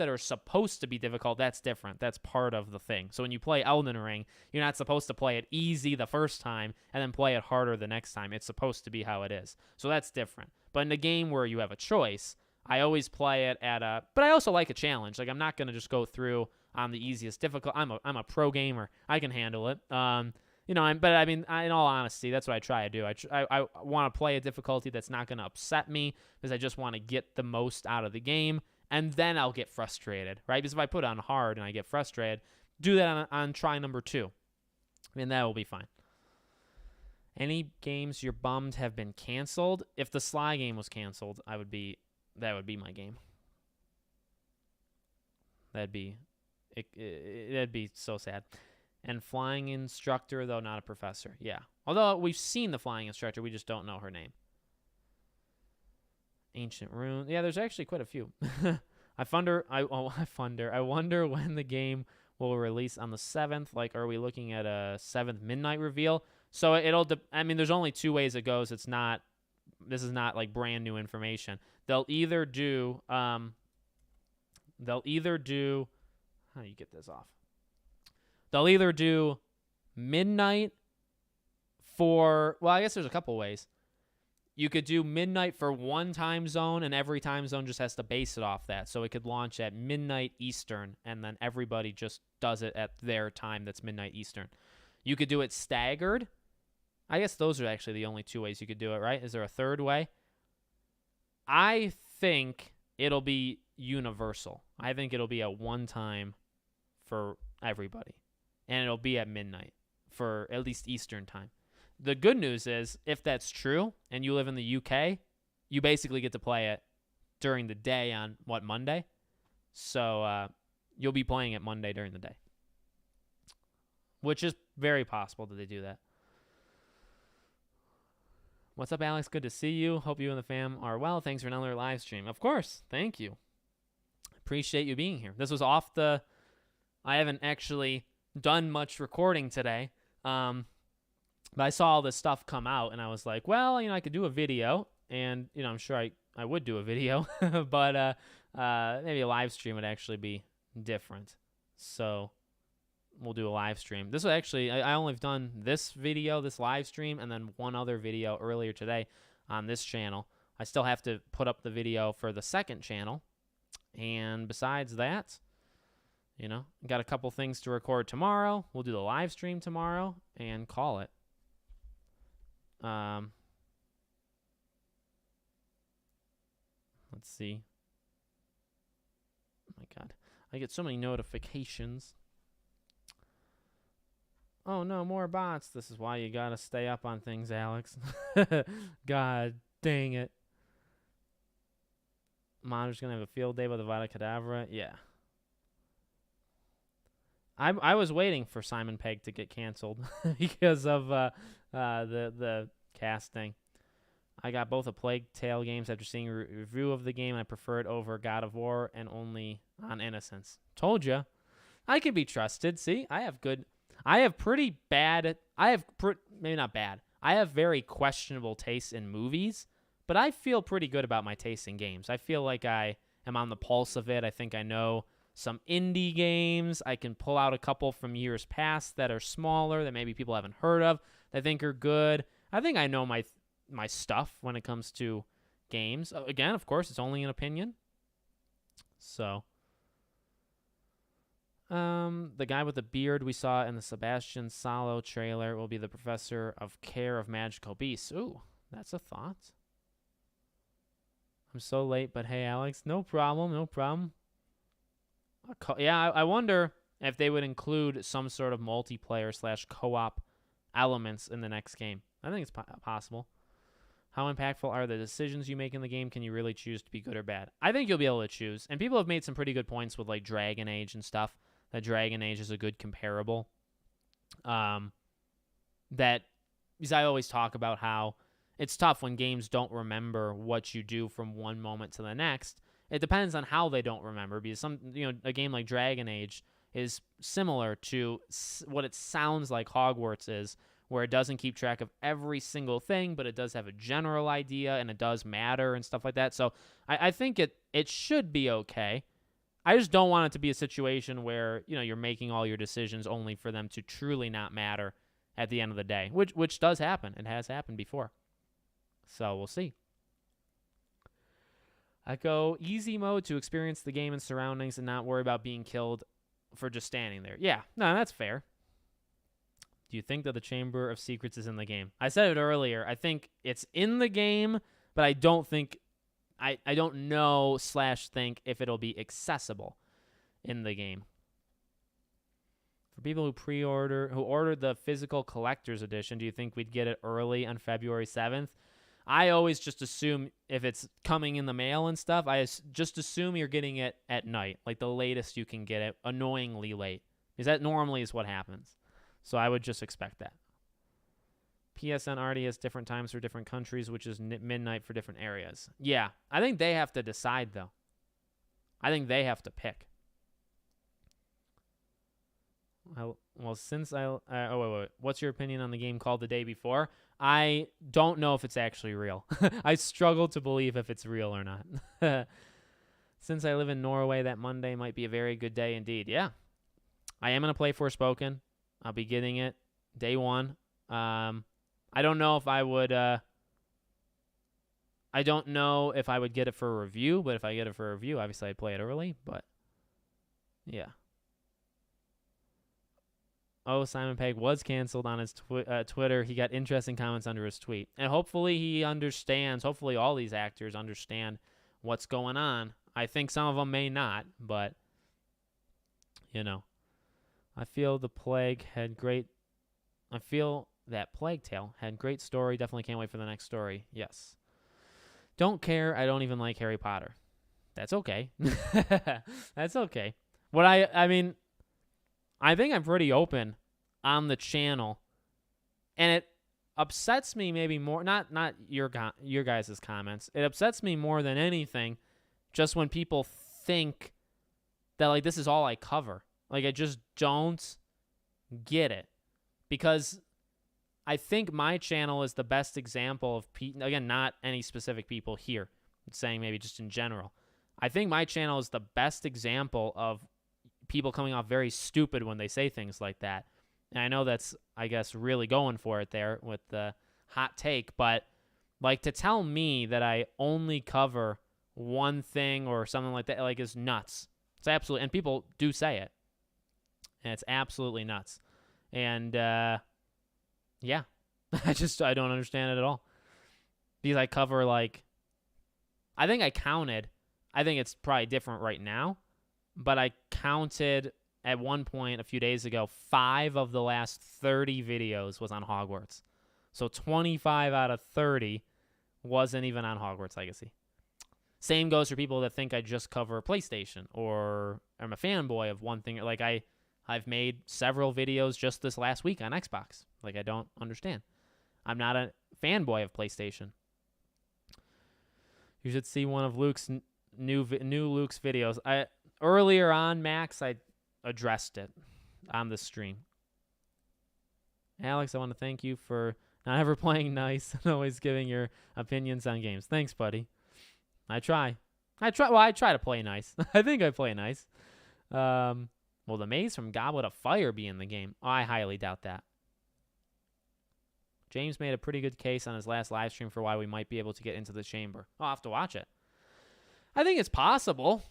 are supposed to be difficult, that's different. That's part of the thing. So when you play Elden Ring, you're not supposed to play it easy the first time and then play it harder the next time. It's supposed to be how it is. So that's different. But in a game where you have a choice, I always play it but I also like a challenge. Like, I'm not going to just go through on the easiest difficult. I'm a pro gamer. I can handle it. But I mean, in all honesty, that's what I try to do. I want to play a difficulty that's not going to upset me because I just want to get the most out of the game, and then I'll get frustrated, right? Because if I put on hard and I get frustrated, do that on try number 2. I mean, that will be fine. Any games you're bummed have been canceled? If the Sly game was canceled, that would be my game. That'd be so sad. And flying instructor, though not a professor. Yeah. Although we've seen the flying instructor, we just don't know her name. Ancient Rune. Yeah, there's actually quite a few. I wonder when the game will release on the 7th. Like, are we looking at a 7th midnight reveal? So there's only 2 ways it goes. This is not like brand new information. They'll either do how do you get this off? They'll either do midnight I guess there's a couple ways. You could do midnight for one time zone, and every time zone just has to base it off that. So it could launch at midnight Eastern, and then everybody just does it at their time that's midnight Eastern. You could do it staggered. I guess those are actually the only 2 ways you could do it, right? Is there a third way? I think it'll be universal. I think it'll be a one time for everybody. And it'll be at midnight for at least Eastern time. The good news is, if that's true and you live in the UK, you basically get to play it during the day on, Monday? So you'll be playing it Monday during the day. Which is very possible that they do that. What's up, Alex? Good to see you. Hope you and the fam are well. Thanks for another live stream. Of course. Thank you. Appreciate you being here. This was I haven't actually done much recording today. But I saw all this stuff come out, and I was like, well, I could do a video, and, I'm sure I would do a video, but maybe a live stream would actually be different. So we'll do a live stream. This was actually, I only have done this video, this live stream, and then one other video earlier today on this channel. I still have to put up the video for the second channel. And besides that, got a couple things to record tomorrow. We'll do the live stream tomorrow and call it. Let's see. Oh my God. I get so many notifications. Oh no, more bots. This is why you gotta stay up on things, Alex. God dang it. Monitor's gonna have a field day with the Vada Kedavra. Yeah. I was waiting for Simon Pegg to get canceled because of the casting. I got both a Plague Tale games after seeing a review of the game. I prefer it over God of War and only on Innocence. Told ya. I can be trusted. See, I have very questionable tastes in movies, but I feel pretty good about my taste in games. I feel like I am on the pulse of it. I think I know some indie games. I can pull out a couple from years past that are smaller that maybe people haven't heard of that I think are good. I think I know my stuff when it comes to games. Again, of course, it's only an opinion. So, the guy with the beard we saw in the Sebastian Salo trailer will be the professor of care of magical beasts. Ooh, that's a thought. I'm so late, but hey, Alex, no problem. Yeah, I wonder if they would include some sort of multiplayer / co-op elements in the next game. I think it's possible. How impactful are the decisions you make in the game? Can you really choose to be good or bad? I think you'll be able to choose. And people have made some pretty good points with like Dragon Age and stuff. That Dragon Age is a good comparable. Because I always talk about how it's tough when games don't remember what you do from one moment to the next. It depends on how they don't remember, because a game like Dragon Age is similar to what it sounds like Hogwarts is, where it doesn't keep track of every single thing, but it does have a general idea and it does matter and stuff like that. So I think it should be okay. I just don't want it to be a situation where, you're making all your decisions only for them to truly not matter at the end of the day, which does happen. It has happened before. So we'll see. I go easy mode to experience the game and surroundings and not worry about being killed for just standing there. Yeah, no, that's fair. Do you think that the Chamber of Secrets is in the game? I said it earlier. I think it's in the game, but I don't think, I don't know / think if it'll be accessible in the game. For people who ordered the physical collector's edition, do you think we'd get it early on February 7th? I always just assume if it's coming in the mail and stuff, I just assume you're getting it at night, like the latest you can get it, annoyingly late, because that normally is what happens. So I would just expect that. PSN already has different times for different countries, which is midnight for different areas. Yeah, I think they have to decide, though. I think they have to pick. Wait. What's your opinion on the game called The Day Before? I don't know if it's actually real. I struggle to believe if it's real or not. Since I live in Norway, that Monday might be a very good day indeed. Yeah. I am going to play Forspoken. I'll be getting it day one. I don't know if I would get it for a review, but if I get it for a review, obviously I'd play it early, but yeah. Oh, Simon Pegg was canceled on his Twitter. He got interesting comments under his tweet. And hopefully he understands, hopefully all these actors understand what's going on. I think some of them may not, but, I feel that Plague Tale had great story. Definitely can't wait for the next story. Yes. Don't care. I don't even like Harry Potter. That's okay. That's okay. I think I'm pretty open on the channel, and it upsets me maybe more, not your guys' comments. It upsets me more than anything just when people think that, like, this is all I cover. Like, I just don't get it, because I think my channel is the best example of, again, not any specific people here, I'm saying maybe just in general. I think my channel is the best example of people coming off very stupid when they say things like that. And I know that's, I guess, really going for it there with the hot take, but like, to tell me that I only cover one thing or something like that, like, is nuts. It's absolutely, and people do say it, and it's absolutely nuts. And yeah, I don't understand it at all, because I cover, like, I think it's probably different right now, but I counted at one point a few days ago, 5 of the last 30 videos was on Hogwarts. So 25 out of 30 wasn't even on Hogwarts Legacy. Same goes for people that think I just cover PlayStation, or I'm a fanboy of one thing. Like, I've made several videos just this last week on Xbox. Like, I don't understand. I'm not a fanboy of PlayStation. You should see one of Luke's new Luke's videos. Earlier on, Max, I addressed it on the stream. Alex, I want to thank you for not ever playing nice and always giving your opinions on games. Thanks, buddy. I try. Well, I try to play nice. I think I play nice. Will the maze from Goblet of Fire be in the game? I highly doubt that. James made a pretty good case on his last live stream for why we might be able to get into the chamber. I'll have to watch it. I think it's possible.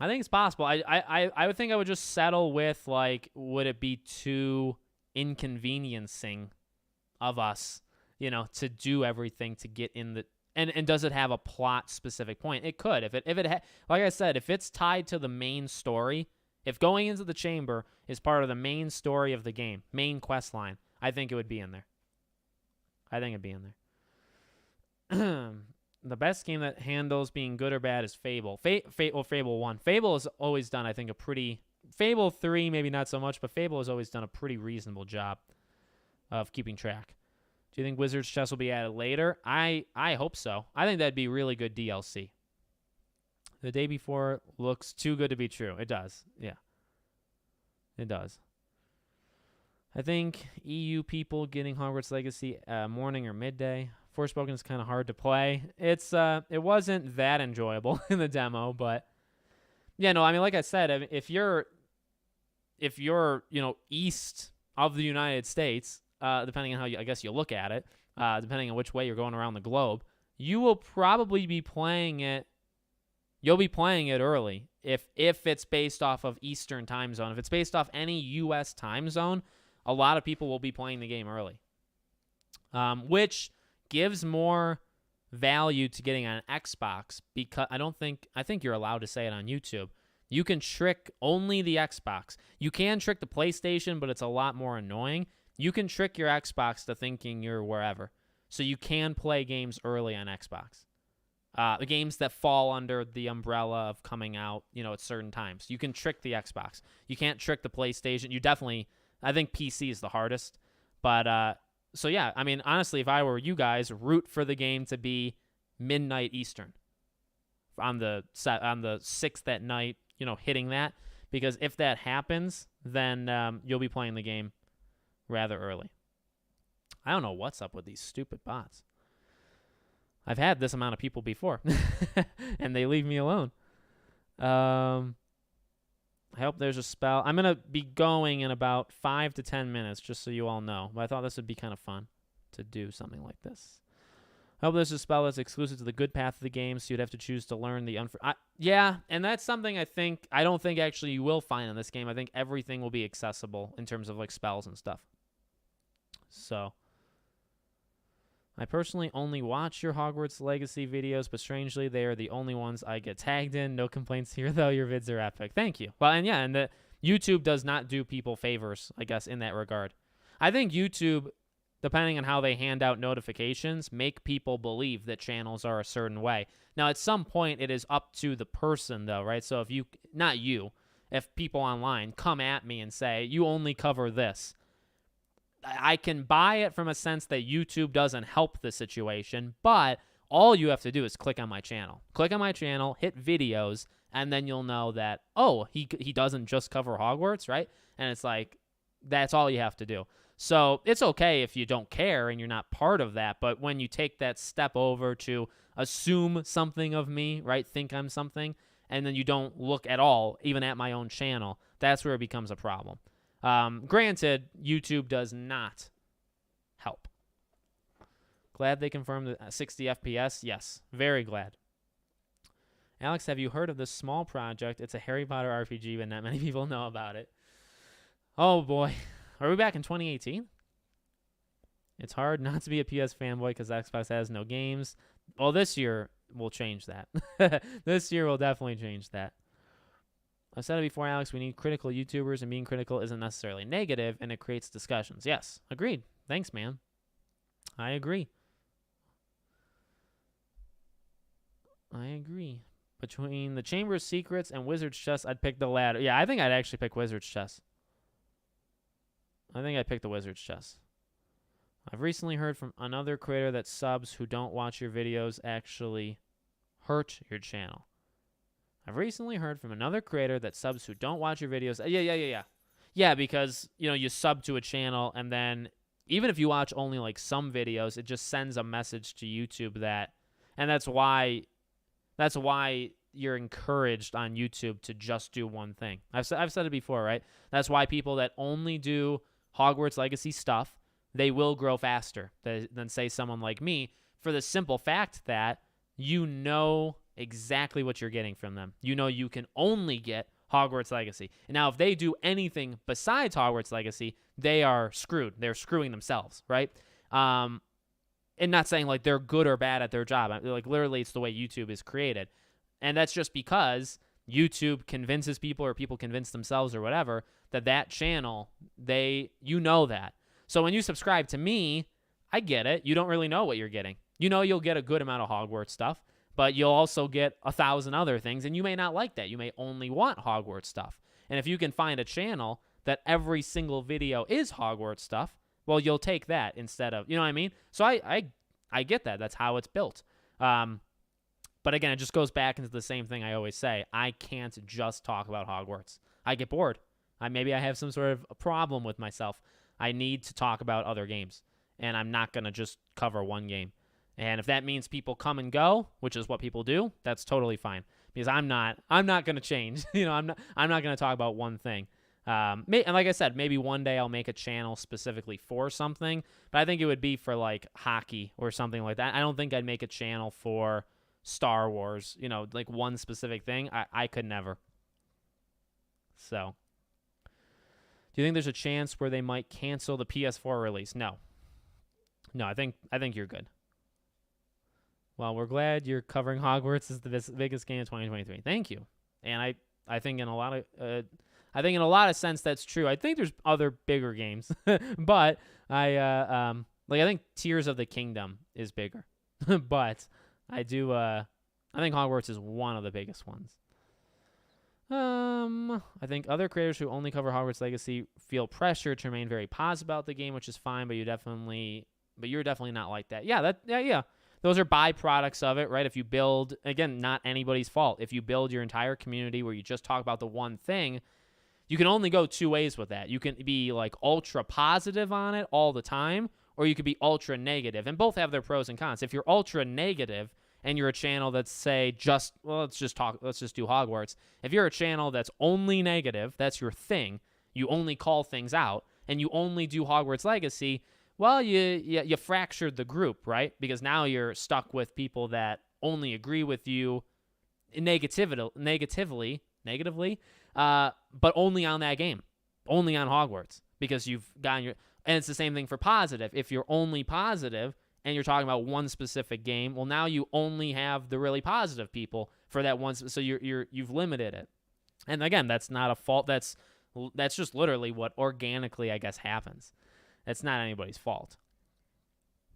I would think I would just settle with, like, would it be too inconveniencing of us, to do everything to get in the and does it have a plot specific point? It could. Like I said, if it's tied to the main story, if going into the chamber is part of the main story of the game, main quest line, I think it would be in there. The best game that handles being good or bad is Fable. Fable 1. Fable has always done, I think, Fable 3, maybe not so much, but Fable has always done a pretty reasonable job of keeping track. Do you think Wizard's Chess will be added later? I hope so. I think that'd be really good DLC. The day before looks too good to be true. It does. Yeah. It does. I think EU people getting Hogwarts Legacy morning or midday. Forspoken is kind of hard to play. It wasn't that enjoyable in the demo, but yeah, no, I mean, like I said, if you're east of the United States, depending on how I guess you look at it, depending on which way you're going around the globe, you will probably be playing it. You'll be playing it early if it's based off of Eastern time zone. If it's based off any U.S. time zone, a lot of people will be playing the game early, which gives more value to getting on Xbox, because I think you're allowed to say it on YouTube. You can trick only the Xbox. You can trick the PlayStation, but it's a lot more annoying. You can trick your Xbox to thinking you're wherever. So you can play games early on Xbox. The games that fall under the umbrella of coming out, at certain times. You can trick the Xbox. You can't trick the PlayStation. I think PC is the hardest. But, so yeah, I mean, honestly, if I were you guys, root for the game to be midnight Eastern on the 6th at night, hitting that. Because if that happens, then you'll be playing the game rather early. I don't know what's up with these stupid bots. I've had this amount of people before, and they leave me alone. I hope there's a spell. I'm going to be going in about 5 to 10 minutes, just so you all know. But I thought this would be kind of fun to do something like this. I hope there's a spell that's exclusive to the good path of the game, so you'd have to choose to learn the yeah, and that's something I don't think actually you will find in this game. I think everything will be accessible in terms of, like, spells and stuff. So I personally only watch your Hogwarts Legacy videos, but strangely, they are the only ones I get tagged in. No complaints here, though. Your vids are epic. Thank you. Well, and the YouTube does not do people favors, I guess, in that regard. I think YouTube, depending on how they hand out notifications, make people believe that channels are a certain way. Now, at some point, it is up to the person, though, right? So if people online come at me and say, you only cover this, I can buy it from a sense that YouTube doesn't help the situation, but all you have to do is click on my channel. Click on my channel, hit videos, and then you'll know that, he doesn't just cover Hogwarts, right? And it's like, that's all you have to do. So it's okay if you don't care and you're not part of that, but when you take that step over to assume something of me, right, think I'm something, and then you don't look at all, even at my own channel, that's where it becomes a problem. Granted, YouTube does not help. Glad they confirmed the 60 FPS? Yes, very glad. Alex, have you heard of this small project? It's a Harry Potter RPG, but not many people know about it. Oh, boy. Are we back in 2018? It's hard not to be a PS fanboy because Xbox has no games. Well, this year will change that. This year will definitely change that. I said it before, Alex, we need critical YouTubers, and being critical isn't necessarily negative, and it creates discussions. Yes, agreed. Thanks, man. I agree. Between the Chamber of Secrets and Wizard's Chess, I'd pick the latter. Yeah, I think I'd actually pick Wizard's Chess. I think I'd pick the Wizard's Chess. I've recently heard from another creator that subs who don't watch your videos actually hurt your channel. I've recently heard from another creator that subs who don't watch your videos. Yeah. Yeah, because, you sub to a channel, and then even if you watch only, like, some videos, it just sends a message to YouTube that, and that's why, you're encouraged on YouTube to just do one thing. I've said it before, right? That's why people that only do Hogwarts Legacy stuff, they will grow faster than say someone like me, for the simple fact that you know exactly what you're getting from them. You know you can only get Hogwarts Legacy. And now if they do anything besides Hogwarts Legacy, they are screwed. They're screwing themselves, right? And not saying like they're good or bad at their job. Like literally it's the way YouTube is created. And that's just because YouTube convinces people, or people convince themselves or whatever, that channel, you know that. So when you subscribe to me, I get it. You don't really know what you're getting. You know you'll get a good amount of Hogwarts stuff, but you'll also get 1,000 other things, and you may not like that. You may only want Hogwarts stuff. And if you can find a channel that every single video is Hogwarts stuff, well, you'll take that instead of, you know what I mean? So I get that. That's how it's built. But again, it just goes back into the same thing I always say. I can't just talk about Hogwarts. I get bored. Maybe I have some sort of a problem with myself. I need to talk about other games, and I'm not going to just cover one game. And if that means people come and go, which is what people do, that's totally fine, because I'm not going to change. I'm not going to talk about one thing. And like I said, maybe one day I'll make a channel specifically for something, but I think it would be for like hockey or something like that. I don't think I'd make a channel for Star Wars, like one specific thing. I could never. So, do you think there's a chance where they might cancel the PS4 release? No, I think you're good. Well, we're glad you're covering Hogwarts as the biggest game of 2023. Thank you. And I think in a lot of sense that's true. I think there's other bigger games, but I think Tears of the Kingdom is bigger, but I think Hogwarts is one of the biggest ones. I think other creators who only cover Hogwarts Legacy feel pressure to remain very positive about the game, which is fine, but you're definitely not like that. Yeah. Those are byproducts of it, right? If you build, again, not anybody's fault. If you build your entire community where you just talk about the one thing, you can only go two ways with that. You can be like ultra positive on it all the time, or you could be ultra negative, and both have their pros and cons. If you're ultra negative and you're a channel that's say let's just do Hogwarts. If you're a channel that's only negative, that's your thing, you only call things out, and you only do Hogwarts Legacy, well, you fractured the group, right? Because now you're stuck with people that only agree with you negatively, but only on that game, only on Hogwarts, because you've gotten and it's the same thing for positive. If you're only positive and you're talking about one specific game, well, now you only have the really positive people for that one, so you've limited it. And again, that's not a fault. That's just literally what organically, I guess, happens. It's not anybody's fault.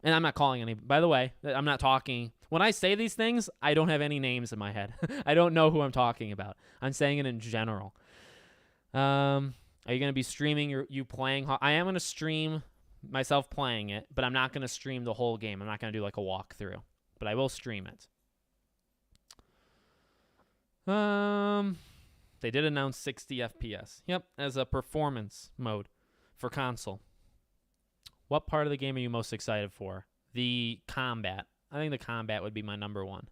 And I'm not calling any, by the way, I'm not talking, when I say these things, I don't have any names in my head. I don't know who I'm talking about. I'm saying it in general. Are you going to be streaming you playing? I am going to stream myself playing it, but I'm not going to stream the whole game. I'm not going to do like a walkthrough, but I will stream it. They did announce 60 FPS. Yep, as a performance mode for console. What part of the game are you most excited for? The combat. I think the combat would be my number one.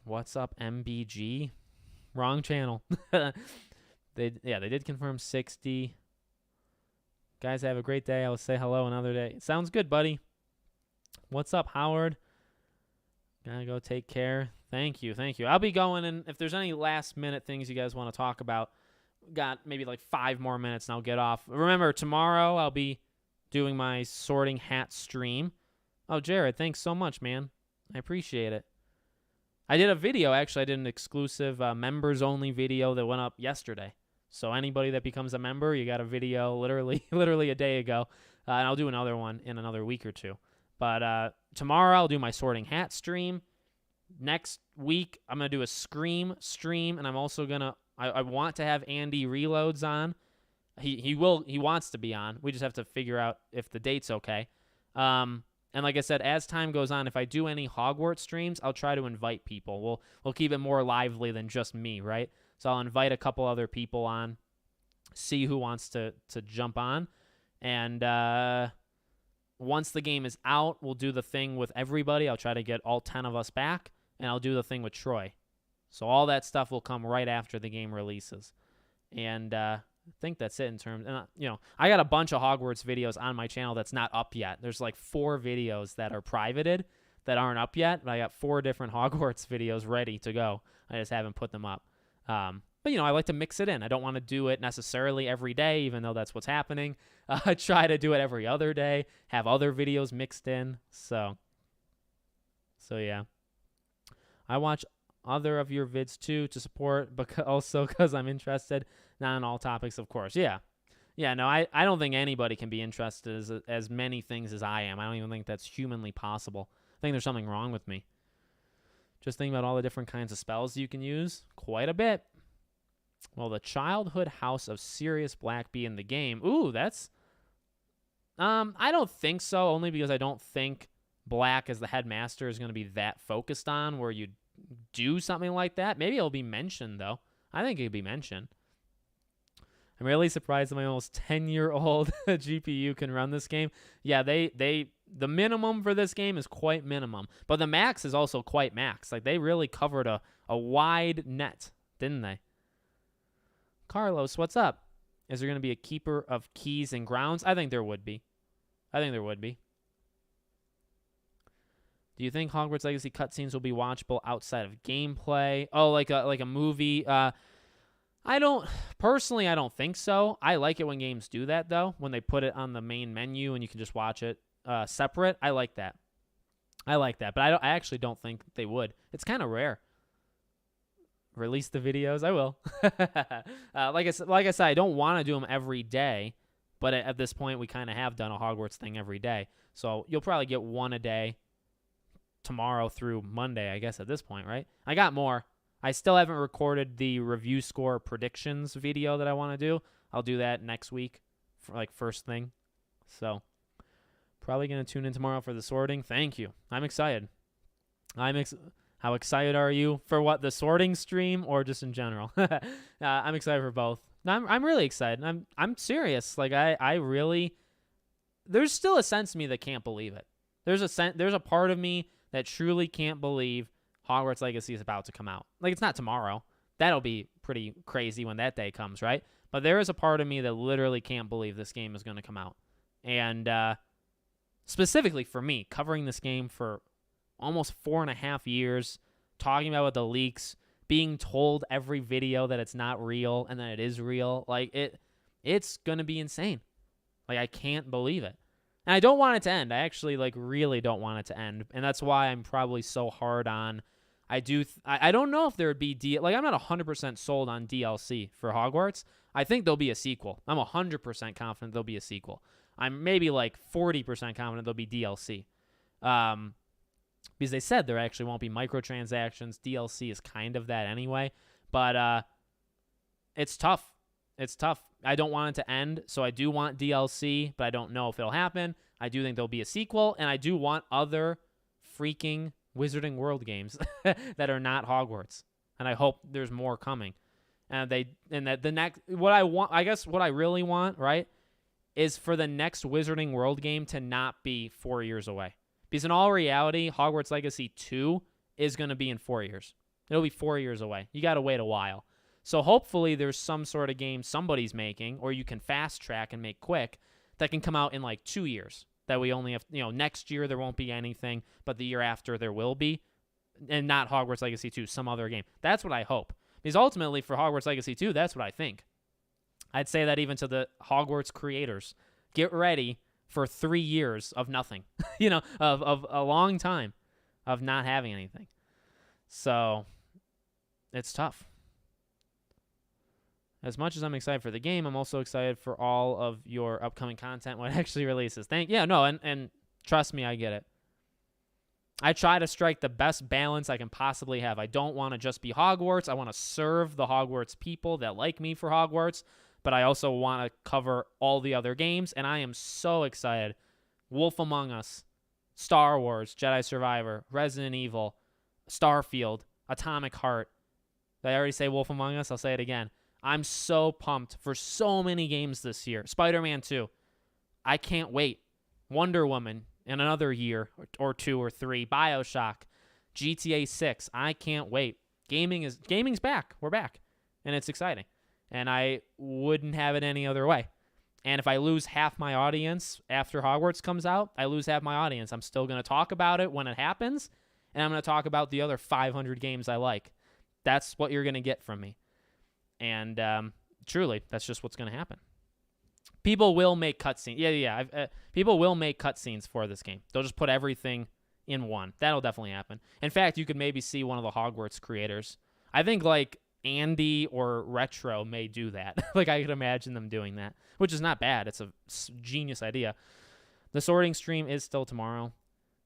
What's up, MBG? Wrong channel. They did confirm 60. Guys, have a great day. I will say hello another day. Sounds good, buddy. What's up, Howard? Gotta go take care. Thank you. I'll be going, and if there's any last-minute things you guys want to talk about, got maybe like 5 more minutes and I'll get off. Remember, tomorrow I'll be doing my sorting hat stream. Oh, Jared, thanks so much, man. I appreciate it. I did a video, actually. I did an exclusive members-only video that went up yesterday. So anybody that becomes a member, you got a video literally a day ago. And I'll do another one in another week or two. But tomorrow I'll do my sorting hat stream. Next week I'm going to do a Scream stream, and I'm also going to I want to have Andy Reloads on. He wants to be on. We just have to figure out if the date's okay. And like I said, as time goes on, if I do any Hogwarts streams, I'll try to invite people. We'll keep it more lively than just me, right? So I'll invite a couple other people on, see who wants to jump on. And once the game is out, we'll do the thing with everybody. I'll try to get all 10 of us back. and I'll do the thing with Troy. So all that stuff will come right after the game releases. And I think that's it in terms. And I got a bunch of Hogwarts videos on my channel that's not up yet. There's like 4 videos that are privated that aren't up yet. But I got 4 different Hogwarts videos ready to go. I just haven't put them up. But I like to mix it in. I don't want to do it necessarily every day, even though that's what's happening. I try to do it every other day. Have other videos mixed in. So yeah. I watch other of your vids too to support, but also because I'm interested. Not in all topics, of course. Yeah. No, I don't think anybody can be interested as many things as I am. I don't even think that's humanly possible. I think there's something wrong with me. Just think about all the different kinds of spells you can use. Quite a bit. Well, the childhood house of Sirius Black be in the game. Ooh, that's... I don't think so, only because I don't think Black as the headmaster is going to be that focused on where you do something like that. Maybe it'll be mentioned, though. I think it'll be mentioned. I'm really surprised that my almost 10-year-old GPU can run this game. Yeah, the minimum for this game is quite minimum, but the max is also quite max. Like, they really covered a wide net, didn't they? Carlos, what's up? Is there going to be a keeper of keys and grounds? I think there would be. Do you think Hogwarts Legacy cutscenes will be watchable outside of gameplay? Oh, like a movie? I don't think so. I like it when games do that, though, when they put it on the main menu and you can just watch it separate. I like that. But I actually don't think they would. It's kind of rare. Release the videos. I will. Like I said, I don't want to do them every day, but at this point, we kind of have done a Hogwarts thing every day. So you'll probably get one a day tomorrow through Monday, I guess, at this point, right? I got more. I still haven't recorded the review score predictions video that I want to do. I'll do that next week, for first thing. So probably going to tune in tomorrow for the sorting. Thank you. I'm excited. How excited are you for what, the sorting stream or just in general? I'm excited for both. I'm really excited. I'm serious. Like I really, there's still a sense of me that can't believe it. There's a part of me that truly can't believe Hogwarts Legacy is about to come out. Like, it's not tomorrow. That'll be pretty crazy when that day comes, right? But there is a part of me that literally can't believe this game is going to come out. And specifically for me, covering this game for almost 4.5 years, talking about the leaks, being told every video that it's not real and that it is real, like it's going to be insane. Like, I can't believe it. And I don't want it to end. I actually really don't want it to end. And that's why I'm probably so hard on, I don't know if there would be, I'm not 100% sold on DLC for Hogwarts. I think there'll be a sequel. I'm 100% confident there'll be a sequel. I'm maybe 40% confident there'll be DLC. Because they said there actually won't be microtransactions. DLC is kind of that anyway. But it's tough. I don't want it to end, so I do want DLC, but I don't know if it'll happen. I do think there'll be a sequel, and I do want other freaking Wizarding World games that are not Hogwarts. And I hope there's more coming. What I really want, right, is for the next Wizarding World game to not be 4 years away. Because in all reality, Hogwarts Legacy 2 is going to be in 4 years. It'll be 4 years away. You got to wait a while. So hopefully there's some sort of game somebody's making, or you can fast track and make quick, that can come out in 2 years. That we only have, next year there won't be anything, but the year after there will be. And not Hogwarts Legacy 2, some other game. That's what I hope. Because ultimately for Hogwarts Legacy 2, that's what I think. I'd say that even to the Hogwarts creators. Get ready for 3 years of nothing. Of a long time of not having anything. So it's tough. As much as I'm excited for the game, I'm also excited for all of your upcoming content when it actually releases. And trust me, I get it. I try to strike the best balance I can possibly have. I don't want to just be Hogwarts. I want to serve the Hogwarts people that like me for Hogwarts, but I also want to cover all the other games, and I am so excited. Wolf Among Us, Star Wars, Jedi Survivor, Resident Evil, Starfield, Atomic Heart. Did I already say Wolf Among Us? I'll say it again. I'm so pumped for so many games this year. Spider-Man 2. I can't wait. Wonder Woman in another year or 2 or 3. BioShock. GTA 6. I can't wait. Gaming's back. We're back. And it's exciting. And I wouldn't have it any other way. And if I lose half my audience after Hogwarts comes out, I lose half my audience. I'm still going to talk about it when it happens, and I'm going to talk about the other 500 games I like. That's what you're going to get from me. And truly, that's just what's going to happen. People will make cutscenes. Yeah. People will make cutscenes for this game. They'll just put everything in one. That'll definitely happen. In fact, you could maybe see one of the Hogwarts creators. I think like Andy or Retro may do that. Like I could imagine them doing that, which is not bad. It's a genius idea. The sorting stream is still tomorrow.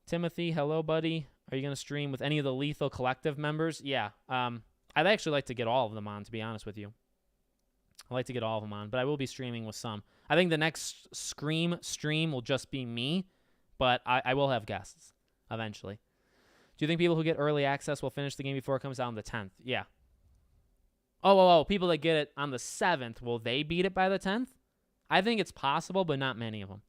Timothy, hello, buddy. Are you going to stream with any of the Lethal Collective members? Yeah. I'd actually like to get all of them on, to be honest with you. I'd like to get all of them on, but I will be streaming with some. I think the next Scream stream will just be me, but I will have guests eventually. Do you think people who get early access will finish the game before it comes out on the 10th? Yeah. Oh, people that get it on the 7th, will they beat it by the 10th? I think it's possible, but not many of them.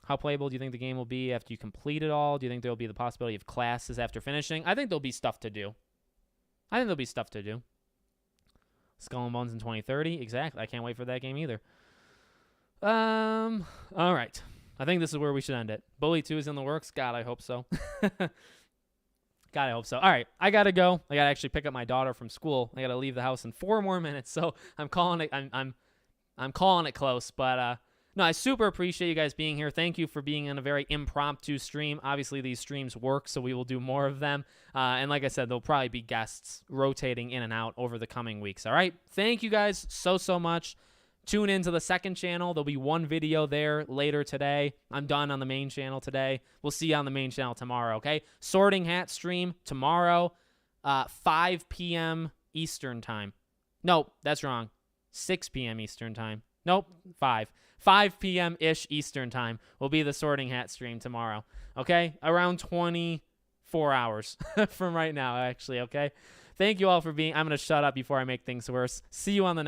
How playable do you think the game will be after you complete it all? Do you think there will be the possibility of classes after finishing? I think there'll be stuff to do. Skull and Bones in 2030. Exactly. I can't wait for that game either. All right. I think this is where we should end it. Bully 2 is in the works. God, I hope so. God, I hope so. All right, I gotta go. I gotta actually pick up my daughter from school. I gotta leave the house in 4 more minutes, so I'm calling it. I'm calling it close. But no, I super appreciate you guys being here. Thank you for being in a very impromptu stream. Obviously, these streams work, so we will do more of them. And like I said, there'll probably be guests rotating in and out over the coming weeks. All right, thank you guys so much. Tune in to the second channel. There'll be one video there later today. I'm done on the main channel today. We'll see you on the main channel tomorrow, okay? Sorting Hat stream tomorrow, 5 p.m. Eastern time. Nope, that's wrong. 6 p.m. Eastern time. Nope, 5. 5 p.m.-ish Eastern time will be the Sorting Hat stream tomorrow, okay? Around 24 hours from right now, actually, okay? Thank you all for being... I'm going to shut up before I make things worse. See you on the